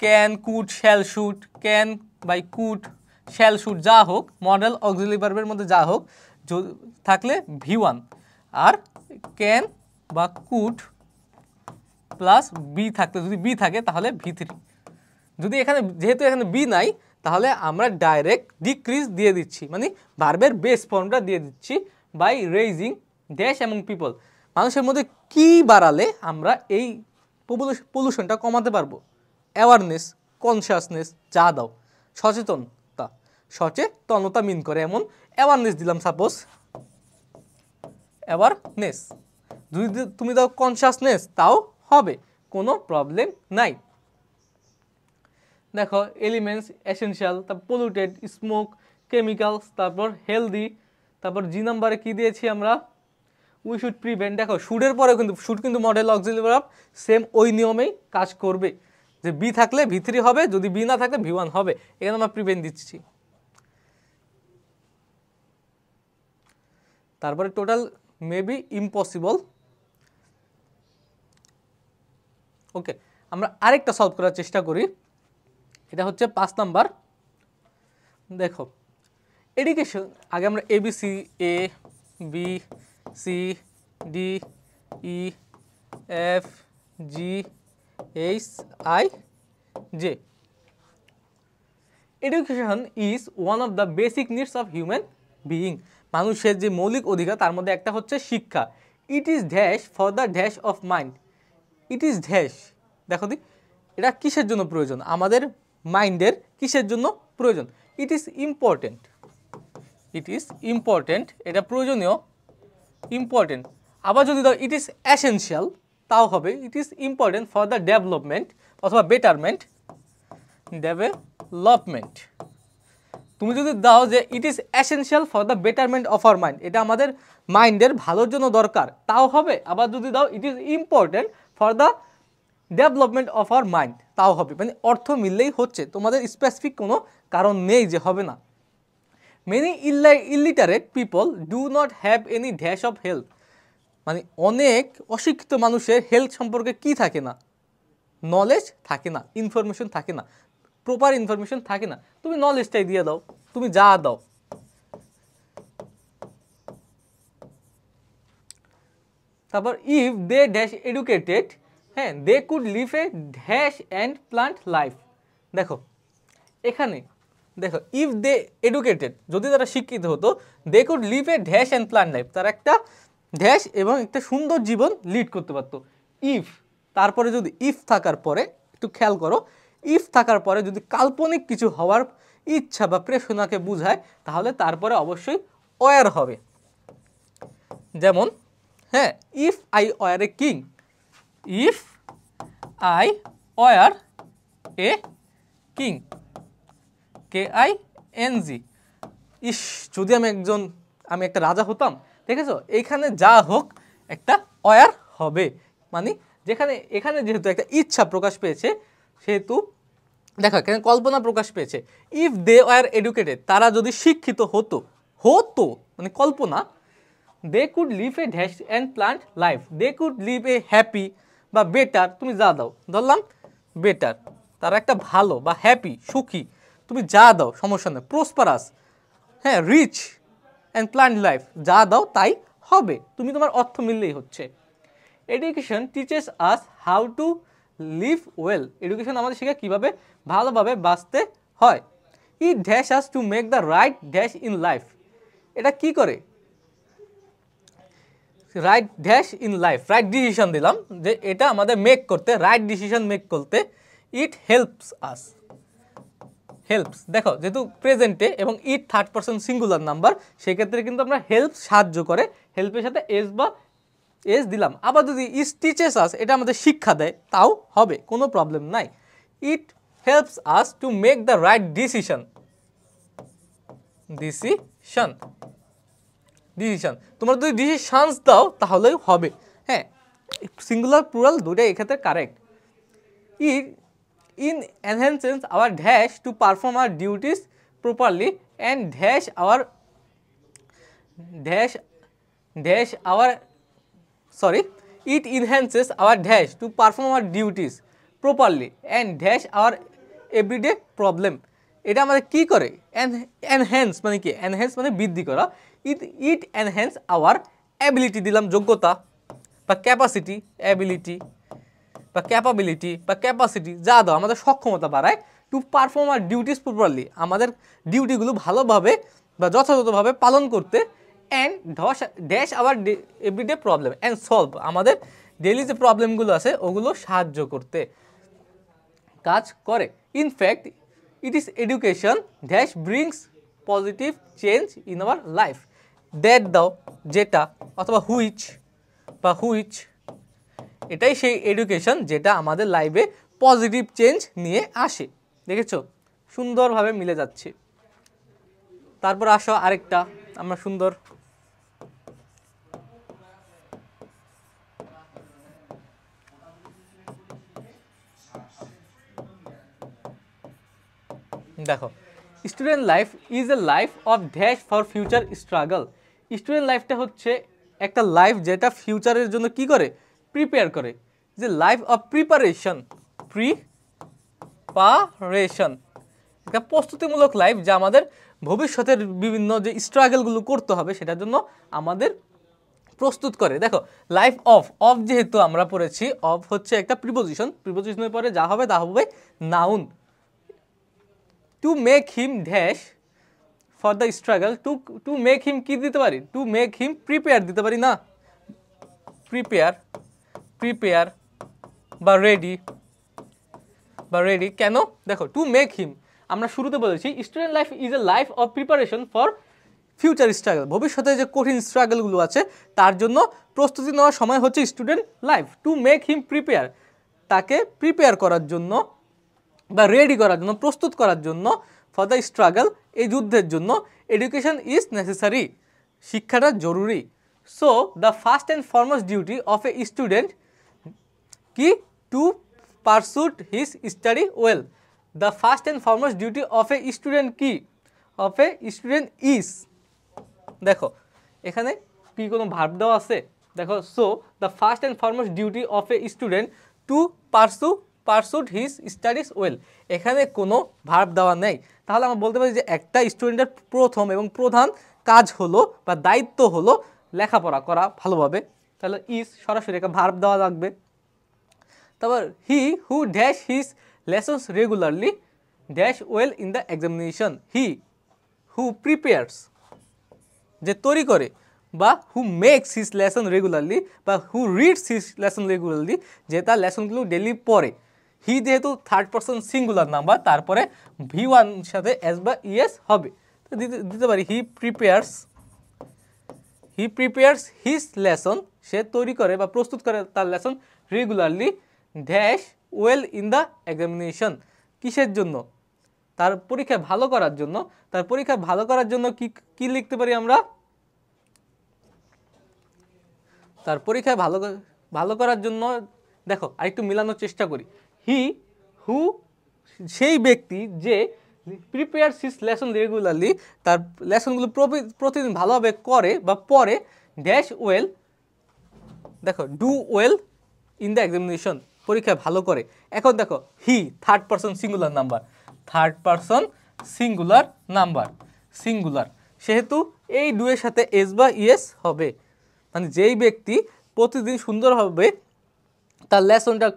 can, could, shall, should, can buy could, shall, should, যা হোক, মডেল অক্সিলারি ভার্বের মধ্যে যা হোক থাকলে V1, আর ক্যান বা কুড প্লাস বি থাকলে, যদি বি থাকে তাহলে V3। যদি এখানে, যেহেতু এখানে বি নাই, তাহলে আমরা ডাইরেক্ট ডিক্রিজ দিয়ে দিচ্ছি, মানে ভার্বের বেস ফর্মটা দিয়ে দিচ্ছি, by raising dash among people. মানুষের মধ্যে কি বাড়ালে আমরা এই পলিউশনটা কমাতে পারবো? অ্যাওয়ারনেস, কনসিয়াসনেস, যা দাও, সচেতনতা, সচেতনতা মিন করে এমন অ্যাওয়ারনেস দিলাম, সাপোজ অ্যাওয়ারনেস। যদি তুমি দাও কনসিয়াসনেস, তাও হবে, কোনো প্রবলেম নাই। দেখো, এলিমেন্টস, এসেনশিয়াল, তারপর পলিউটেড, স্মোক, কেমিক্যালস, তারপর হেলদি, তারপর জি নাম্বারে কি দিয়েছি আমরা? We should prevent. দেখো, শুডের পরে কিন্তু, শুড কিন্তু মডেল অক্সিলারি ভার্ব, সেম ওই নিয়মেই কাজ করবে, যে বি থাকলে V3 হবে, যদি বি না থাকলে V1 হবে। এখানে আমরা প্রিভেন্ট দিচ্ছি। তারপরে টোটাল মে বি ইম্পসিবল। ওকে, আমরা আরেকটা সলভ করার চেষ্টা করি। এটা হচ্ছে 5 নাম্বার। দেখো, এডুকেশন, আগে আমরা ABC, A B C D E F G H I J। Education is one of the basic needs of human being. মানুষের যে মৌলিক অধিকার, তার মধ্যে একটা হচ্ছে শিক্ষা। It is dash for the dash of mind. It is dash, দেখো দি, এটা কিসের জন্য প্রয়োজন? আমাদের মাইন্ডের কিসের জন্য প্রয়োজন? It is important, it is important, এটা প্রয়োজনীয়, ইম্পর্টেন্ট। আবার যদি দাও ইট ইজ এসেনশিয়াল, তাও হবে it is important for the development অথবা বেটারমেন্ট, ডেভেলপমেন্ট। তুমি যদি দাও যে it is essential for the betterment of our mind, এটা আমাদের মাইন্ডের ভালোর জন্য দরকার, তাও হবে। আবার যদি দাও it is important for the development of our mind, তাও হবে। মানে অর্থ মিললেই হচ্ছে, তোমাদের স্পেসিফিক কোনো কারণ নেই যে হবে না। Many illiterate people do not have any dash of health, মানে অনেক অশিক্ষিত মানুষের হেলথ সম্পর্কে কি থাকে না, নলেজ থাকে না, ইনফরমেশন থাকে না, প্রপার ইনফরমেশন থাকে না। তুমি নলেজটাই দিয়ে দাও, তুমি যা দাও। তারপর ইফ দে ড্যাশ এডুকেটেড, হ্যাঁ, they could live a dash and plant life. দেখো এখানে দেখো, ইফ দে এডুকেটেড, যদি তারা শিক্ষিত হতো, they could live a dash and plant life, তারা একটা ড্যাশ এবং একটা সুন্দর জীবন লিড করতে পারতো। ইফ, তারপরে যদি ইফ থাকার পরে, একটু খেয়াল করো, ইফ থাকার পরে যদি কাল্পনিক কিছু হওয়ার ইচ্ছা বা প্রেরণাকে বোঝায়, তাহলে তারপরে অবশ্যই ওয়ার হবে। যেমন, হ্যাঁ, if I were a king, if I were a king, KING, ইস, যদি আমি একটা রাজা হতাম। দেখেছো, এইখানে যা হোক একটা ওয়ার হবে, মানে এখানে যেহেতু একটা ইচ্ছা প্রকাশ পেয়েছে, সেহেতু দেখো এখানে কল্পনা প্রকাশ পেয়েছে। ইফ দে ওয়ার এডুকেটেড, তারা যদি শিক্ষিত হতো, মানে কল্পনা, they could live a dash and plant life, they could live a happy বা বেটার, তুমি যা দাও, ধরলাম বেটার, তারা একটা ভালো বা হ্যাপি, সুখী, তুমি যা দাও সমস্যা নেই, প্রসপারাস, হ্যাঁ, রিচ অ্যান্ড প্ল্যান্ট লাইফ, যা দাও তাই হবে, তুমি তোমার অর্থ মিললেই হচ্ছে। Education teaches us how to live well, education আমাদের শেখায় কীভাবে ভালোভাবে বাঁচতে হয়। It dash us to make the right dash in life, এটা কি করে, right dash in life, right decision দিলাম, যে এটা আমাদের মেক করতে, রাইট ডিসিশন মেক করতে। ইট হেল্পস আস, হেল্পস, দেখো যেহেতু প্রেজেন্টে এবং it third person singular number, সেক্ষেত্রে কিন্তু আমরা হেল্প, সাহায্য করে, হেল্পের সাথে এস দিলাম। আবার যদি ইস টিচেস আস, এটা আমাদের শিক্ষা দেয়, তাও হবে, কোনো প্রবলেম নাই। It helps us to make the right decision, decision, তোমরা যদি ডিসিশনস দাও তাহলেই হবে। হ্যাঁ, সিঙ্গুলার প্লুরাল দুইটাই এক্ষেত্রে correct. In enhances hour dash to perform hour duties properly and it enhances our dash to perform our duties properly and dash our everyday problem, এটা আমাদের কি করে, এনহ্যান্স মানে কি, এনহ্যান্স মানে বৃদ্ধি করা। ইট এনহ্যান্স আওয়ার অ্যাবিলিটি, দিলাম যোগ্যতা বা ক্যাপাসিটি, অ্যাবিলিটি বা ক্যাপাবিলিটি বা ক্যাপাসিটি, যা দাও আমাদের সক্ষমতা বাড়ায়। To perform our duties properly, আমাদের ডিউটিগুলো ভালোভাবে বা যথাযথভাবে পালন করতে। And dash our everyday problem and solve, আমাদের ডেইলি যে প্রবলেমগুলো আছে ওগুলো সাহায্য করতে কাজ করে। In fact it is education dash brings positive change in our life, that দাও যেটা, অথবা হুইচ, এটাই সেই এডুকেশন যেটা আমাদের লাইফে পজিটিভ চেঞ্জ নিয়ে আসে। দেখেছো, সুন্দরভাবে মিলে যাচ্ছে। তারপর আসো আরেকটা, আমরা সুন্দর দেখো, student life is a life of dash for future struggle. Student লাইফটা হচ্ছে একটা লাইফ যেটা ফিউচারের জন্য কি করে, প্রিপেয়ার করে, যে লাইফ অফ প্রিপারেশন, একটা প্রস্তুতিমূলক লাইফ, যা আমাদের ভবিষ্যতের বিভিন্ন যে স্ট্রাগলগুলো করতে হবে সেটার জন্য আমাদের প্রস্তুত করে। দেখো, লাইফ অফ যেহেতু আমরা পড়েছি, অফ হচ্ছে একটা প্রিপোজিশনের পরে যা হবে তা হবে noun. To make him dash for the struggle, to make him কি দিতে পারি, টু মেক হিম প্রিপেয়ার দিতে পারি না, প্রিপেয়ার বা রেডি কেন, দেখো টু মেক হিম, আমরা শুরুতে বলেছি student life is a life of preparation for future struggle. ভবিষ্যতে যে কঠিন স্ট্রাগলগুলো আছে তার জন্য প্রস্তুতি নেওয়ার সময় হচ্ছে student life. To make him prepare, তাকে প্রিপেয়ার করার জন্য বা রেডি করার জন্য, প্রস্তুত করার জন্য, ফর দ্য স্ট্রাগল, এই যুদ্ধের জন্য এডুকেশন ইজ নেসেসারি, শিক্ষাটা জরুরি। So the first and foremost duty of a student কি, to pursuit his study well. The first and foremost duty of a student কি, অফ এ স্টুডেন্ট ইজ, দেখো এখানে কি কোনো ভার্ব দেওয়া আছে, দেখো so the first and foremost duty of a student to pursuit his studies well, এখানে কোনো ভার্ব দেওয়া নেই। তাহলে আমরা বলতে পারি যে একটা স্টুডেন্টের প্রথম এবং প্রধান কাজ হলো বা দায়িত্ব হলো লেখাপড়া করা ভালোভাবে, তাহলে ইজ সরাসরি একটা ভার্ব দেওয়া লাগবে। তারপর he who dash his lessons regularly dash well in the examination. He who prepares, যে তৈরি করে, বা who makes his lesson regularly, বা who reads his lesson regularly, যে তার লেসনগুলো ডেলি পড়ে। হি যেহেতু থার্ড পারসন সিঙ্গুলার নাম্বার, তারপরে V1 সাথে এস বা ইএস হবে, তো দিতে পারি হি প্রিপেয়ার্স হিজ লেসন, সে তৈরি করে বা প্রস্তুত করে তার lesson regularly dash well in the examination, কিসের জন্য, তার পরীক্ষা ভালো করার জন্য। তার পরীক্ষা ভালো করার জন্য কি লিখতে পারি আমরা, তার পরীক্ষায় ভালো করার জন্য, দেখো আরেকটু মিলানোর চেষ্টা করি। হি হু, সেই ব্যক্তি যে প্রিপেয়ার হিজ লেসন রেগুলারলি, তার লেসনগুলো প্রতিদিন ভালোভাবে করে বা পড়ে, ড্যাশ ওয়েল, দেখো do well in the examination, পরীক্ষায় ভালো করে। এখন দেখো he third person singular number, সেহেতু এই ডু এর সাথে এস বা ইএস হবে, মানে যেই ব্যক্তি প্রতিদিন সুন্দরভাবে তার লেসনটা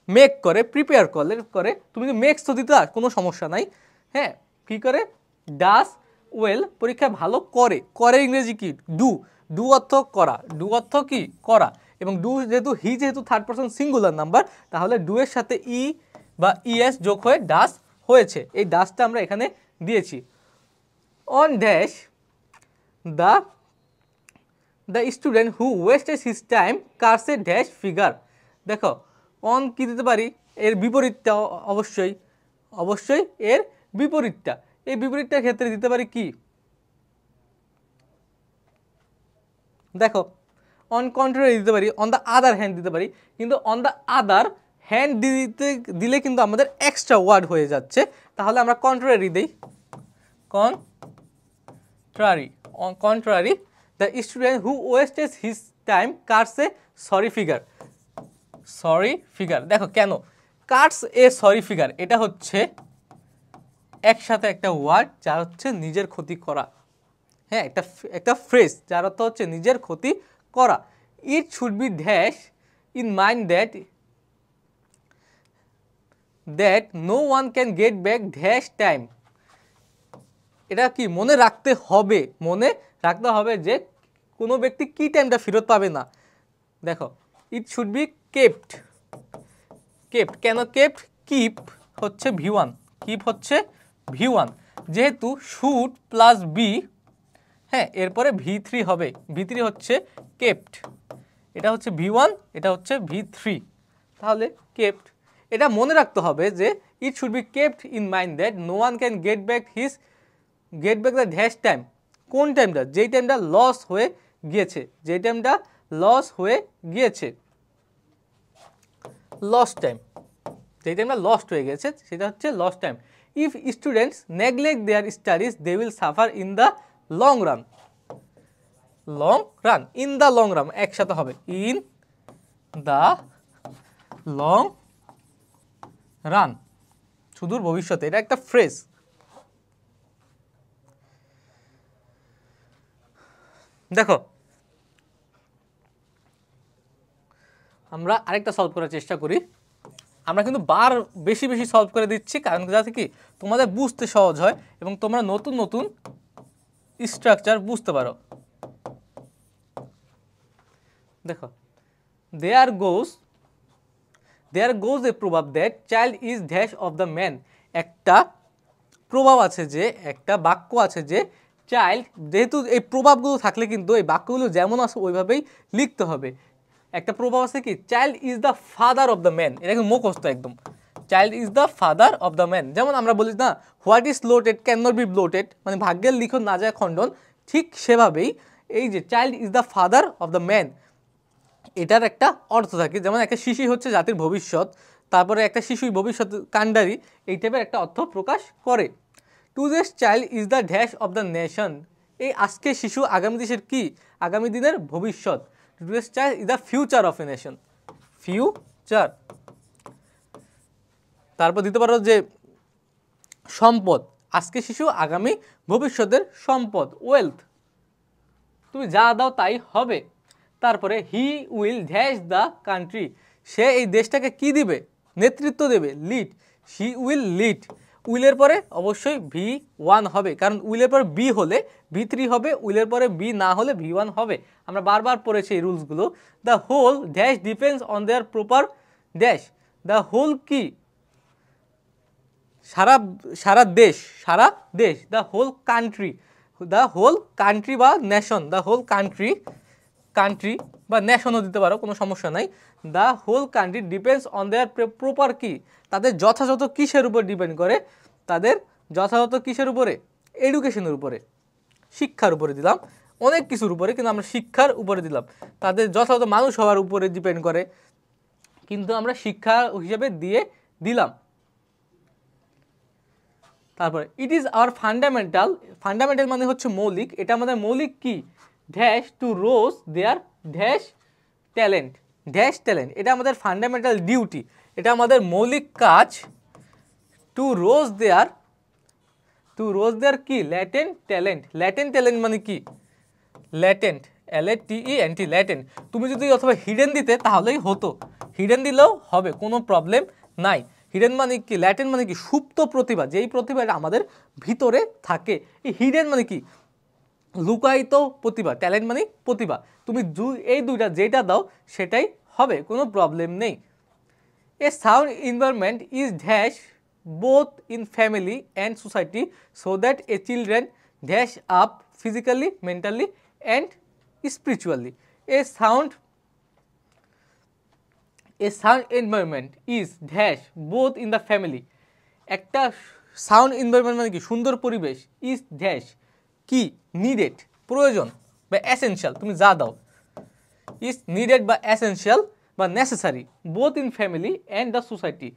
মেক করে, প্রিপেয়ার করে, তুমি মেক্স তো দিতে কোনো সমস্যা নাই, হ্যাঁ, কী করে, ডাস ওয়েল, পরীক্ষা ভালো করে ইংরেজি কি, ডু অর্থ করা, ডু অর্থ কি করা, এবং যেহেতু থার্ড পারসন সিঙ্গুলার নাম্বার, তাহলে ডু এর সাথে ই বা ইএস যোগ হয়ে ডাস হয়েছে, এই ডাসটা আমরা এখানে দিয়েছি। On dash the student who wastage his time curse a dash figure, দেখো অন কি দিতে পারি, এর বিপরীতটা, অবশ্যই এর বিপরীতটা, এই বিপরীতটার ক্ষেত্রে দিতে পারি কি, দেখো অন কন্ট্রারি দিতে পারি, অন দ্য আদার হ্যান্ড দিতে পারি, কিন্তু অন দ্য আদার হ্যান্ড দিলে কিন্তু আমাদের এক্সট্রা ওয়ার্ড হয়ে যাচ্ছে, তাহলে আমরা কন্ট্রারি দিই, contrary the student who wastage his time curse a sorry figure, দেখো কেন কার্স এ সরি ফিগার, এটা হচ্ছে একসাথে একটা ওয়ার্ড যার হচ্ছে নিজের ক্ষতি করা, হ্যাঁ, একটা ফ্রেজ যার অর্থ হচ্ছে নিজের ক্ষতি করা। It should be dash in mind that no one can get back dash time, এটা কি মনে রাখতে হবে যে কোনো ব্যক্তি কি টাইমটা ফেরত পাবে না। দেখো ইট শুড বি কেপ্ট, কেন কেপ্ট, কিপ হচ্ছে V1, যেহেতু শুড প্লাস বি, হ্যাঁ, এরপরে V3 হবে, V3 হচ্ছে কেপ্ট, এটা হচ্ছে V1, এটা হচ্ছে V3, তাহলে কেপ্ট, এটা মনে রাখতে হবে যে it should be kept in mind that no one can get back the dash time, কোন টাইমটা, যেই টাইমটা লস হয়ে গিয়েছে, লস্ট হয়ে গেছে, সেটা হচ্ছে lost time. If students neglect their studies they will suffer in the long run, in the long run একসাথে হবে, ইন দ্য লং রান, সুদূর ভবিষ্যতে, এটা একটা ফ্রেজ। দেখো আমরা আরেকটা সলভ করার চেষ্টা করি, আমরা কিন্তু বেশি সলভ করে দিচ্ছি, কারণ যাতে কি তোমাদের বুঝতে সহজ হয় এবং তোমরা নতুন স্ট্রাকচার বুঝতে পারো। দেখো দেয়ার গোজ এ প্রভাব that child is dash of the man, একটা প্রভাব আছে যে, একটা বাক্য আছে যে চাইল্ড, যেহেতু এই প্রভাবগুলো থাকলে কিন্তু এই বাক্যগুলো যেমন আছে ওইভাবেই লিখতে হবে। একটা প্রভাব আছে কি, child is the father of the man, এটা কিন্তু মুখস্থ একদম, child is the father of the man. যেমন আমরা বলি না, what is lotted can not be blotted, মানে ভাগ্যের লিখন না যায় খণ্ডন, ঠিক সেভাবেই এই যে child is the father of the man, এটার একটা অর্থ থাকে। যেমন একটা শিশুই হচ্ছে জাতির ভবিষ্যৎ, তারপরে একটা শিশুই ভবিষ্যৎ কাণ্ডারি, এই টাইপের একটা অর্থ প্রকাশ করে। Today's child is the dash of the nation, এই আজকের শিশু আগামী দেশের কি, আগামী দিনের ভবিষ্যৎ। Today's child is the future of a nation, future. তারপর দিতে পারো যে সম্পদ, আজকে শিশু আগামী ভবিষ্যতের সম্পদ, ওয়েলথ, তুমি যা দাও তাই হবে। তারপরে he will dash the country, সে এই দেশটাকে কি দিবে, নেতৃত্ব দেবে, লিড, হি উইল লিড। উইলের পরে অবশ্যই V1 হবে, কারণ উইলের পরে বি হলে V3 হবে, উইলের পরে বি না হলে V1 হবে। আমরা বারবার পড়েছি এই রুলসগুলো। The whole dash depends on their proper dash, the whole কি, সারা দেশ, the whole country, the whole country বা নেশন, দ্য হোল কান্ট্রি বা নেশনও দিতে পারো, কোনো সমস্যা নাই। The whole country depends on their proper কি, তাদের যথাযথ কিসের উপর ডিপেন্ড করে, তাদের যথাযথ কিসের উপরে, এডুকেশনের উপরে, শিক্ষার উপরে দিলাম, অনেক কিছুর উপরে, কিন্তু আমরা শিক্ষার উপরে দিলাম। তাদের যথাযথ মানুষ হওয়ার উপরে ডিপেন্ড করে, কিন্তু আমরা শিক্ষা হিসেবে দিয়ে দিলাম। তারপরে it is our fundamental, fundamental মানে হচ্ছে মৌলিক, এটা আমাদের মৌলিক কি, dash two rose there dash talent, dash talent, এটা আমাদের ফান্ডামেন্টাল ডিউটি, এটা আমাদের মৌলিক কাজ। টু রোজ দেয়ার কি, ল্যাটেন্ট ট্যালেন্ট, ল্যাটেন্ট ট্যালেন্ট মানে কি, ল্যাটেন্ট, LATENT, ল্যাটেন্ট। তুমি যদি অথবা হিডেন দিতে তাহলেই হতো, হিডেন দিলেও হবে, কোনো প্রবলেম নাই। হিডেন মানে কি, ল্যাটেন্ট মানে কি, সুপ্ত প্রতিভা, যেই প্রতিভাটা আমাদের ভিতরে থাকে। এই হিডেন মানে কি, লুকায়িত প্রতিভা, ট্যালেন্ট মানে প্রতিভা। তুমি এই দুইটা যেটা দাও সেটাই হবে, কোনো প্রবলেম নেই। A sound environment is dash both in family and society so that a children dash up physically, mentally and spiritually. A sound environment is dash both in the family, একটা সাউন্ড এনভায়রনমেন্ট মানে কি, সুন্দর পরিবেশ, is dash কি, needed, প্রয়োজন বা essential, তুমি যা দাও, ইজ নিডেড বা এসেনশিয়াল বা necessary, both in family and the society,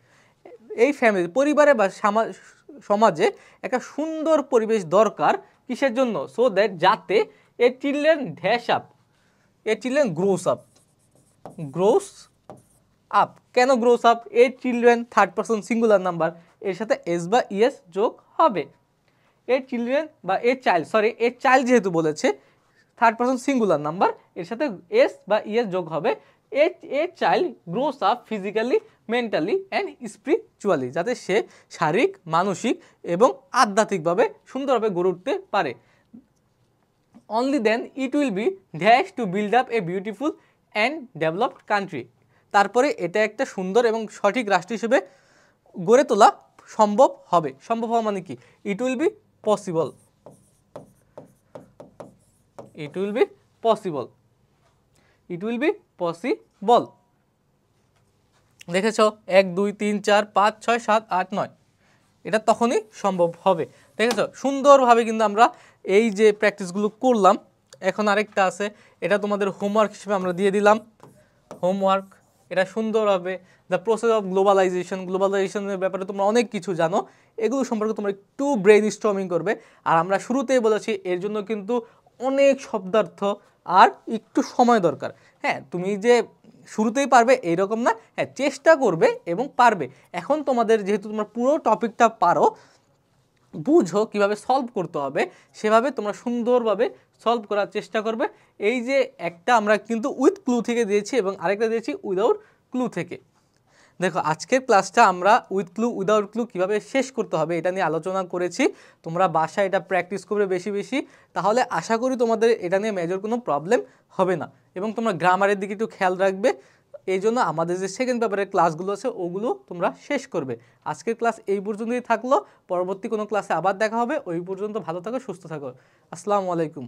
এই ফ্যামিলি, পরিবারে বা সমাজে একটা সুন্দর পরিবেশ দরকার, কিসের জন্য, সো দ্যাট, যাতে a children dash up, a children grows up, grows up, কেন grows up, a children third person singular number, এর সাথে এস বা ইএস যোগ হবে। এ চিলড্রেন বা a child, sorry a child যেহেতু বলেছে, থার্ড পারসন সিঙ্গুলার নাম্বার, এর সাথে এস বা ইএস যোগ হবে। A child gross up physically, mentally and spiritually, যাতে সে শারীরিক, মানসিক এবং আধ্যাত্মিকভাবে সুন্দরভাবে গড়ে উঠতে পারে। Only then it will be dash to build up a beautiful and developed country, তারপরে এটা একটা সুন্দর এবং সঠিক রাষ্ট্র হিসেবে গড়ে তোলা সম্ভব হবে। সম্ভব হওয়া মানে কি, ইট will be possible, it will be possible, it will be possible. দেখেছ 1 2 3 4 5 6 7 8 9, এটা তখনই সম্ভব হবে। দেখেছ সুন্দরভাবে কিন্তু আমরা এই যে প্র্যাকটিসগুলো করলাম। এখন আরেকটা আছে, এটা তোমাদের হোমওয়ার্ক হিসেবে আমরা দিয়ে দিলাম, হোমওয়ার্ক। এটা সুন্দরভাবে দ্য প্রসেস অফ গ্লোবালাইজেশন, গ্লোবালাইজেশনের ব্যাপারে তোমরা অনেক কিছু জানো, এগুলো সম্পর্কে তোমরা একটু ব্রেইন স্টর্মিং করবে। আর আমরা শুরুতেই বলেছি এর জন্য কিন্তু অনেক শব্দার্থ আর একটু সময় দরকার। হ্যাঁ, তুমি যে শুরুতেই পারবে এইরকম না, হ্যাঁ চেষ্টা করবে এবং পারবে। এখন তোমাদের যেহেতু তোমরা পুরো টপিকটা পারো, বুঝো কিভাবে সলভ করতে হবে, সেভাবে তোমরা সুন্দরভাবে সলভ করার চেষ্টা করবে। এই যে একটা আমরা কিন্তু উইথ ক্লু থেকে দিয়েছি এবং আরেকটা দিয়েছি উইদাউট ক্লু থেকে। দেখো আজকের ক্লাসটা আমরা উইথ ক্লু উইদাউট ক্লু কীভাবে শেষ করতে হবে এটা নিয়ে আলোচনা করেছি। তোমরা বাসায় এটা প্র্যাকটিস করবে বেশি বেশি, তাহলে আশা করি তোমাদের এটা নিয়ে মেজর কোনো প্রবলেম হবে না। এবং তোমরা গ্রামারের দিকে একটু খেয়াল রাখবে, এই জন্য আমাদের যে সেকেন্ড পেপারের ক্লাসগুলো আছে ওগুলো তোমরা শেষ করবে। আজকের ক্লাস এই পর্যন্তই থাকলো, পরবর্তী কোনো ক্লাসে আবার দেখা হবে। ওই পর্যন্ত ভালো থাকো, সুস্থ থাকো। আসসালামু আলাইকুম।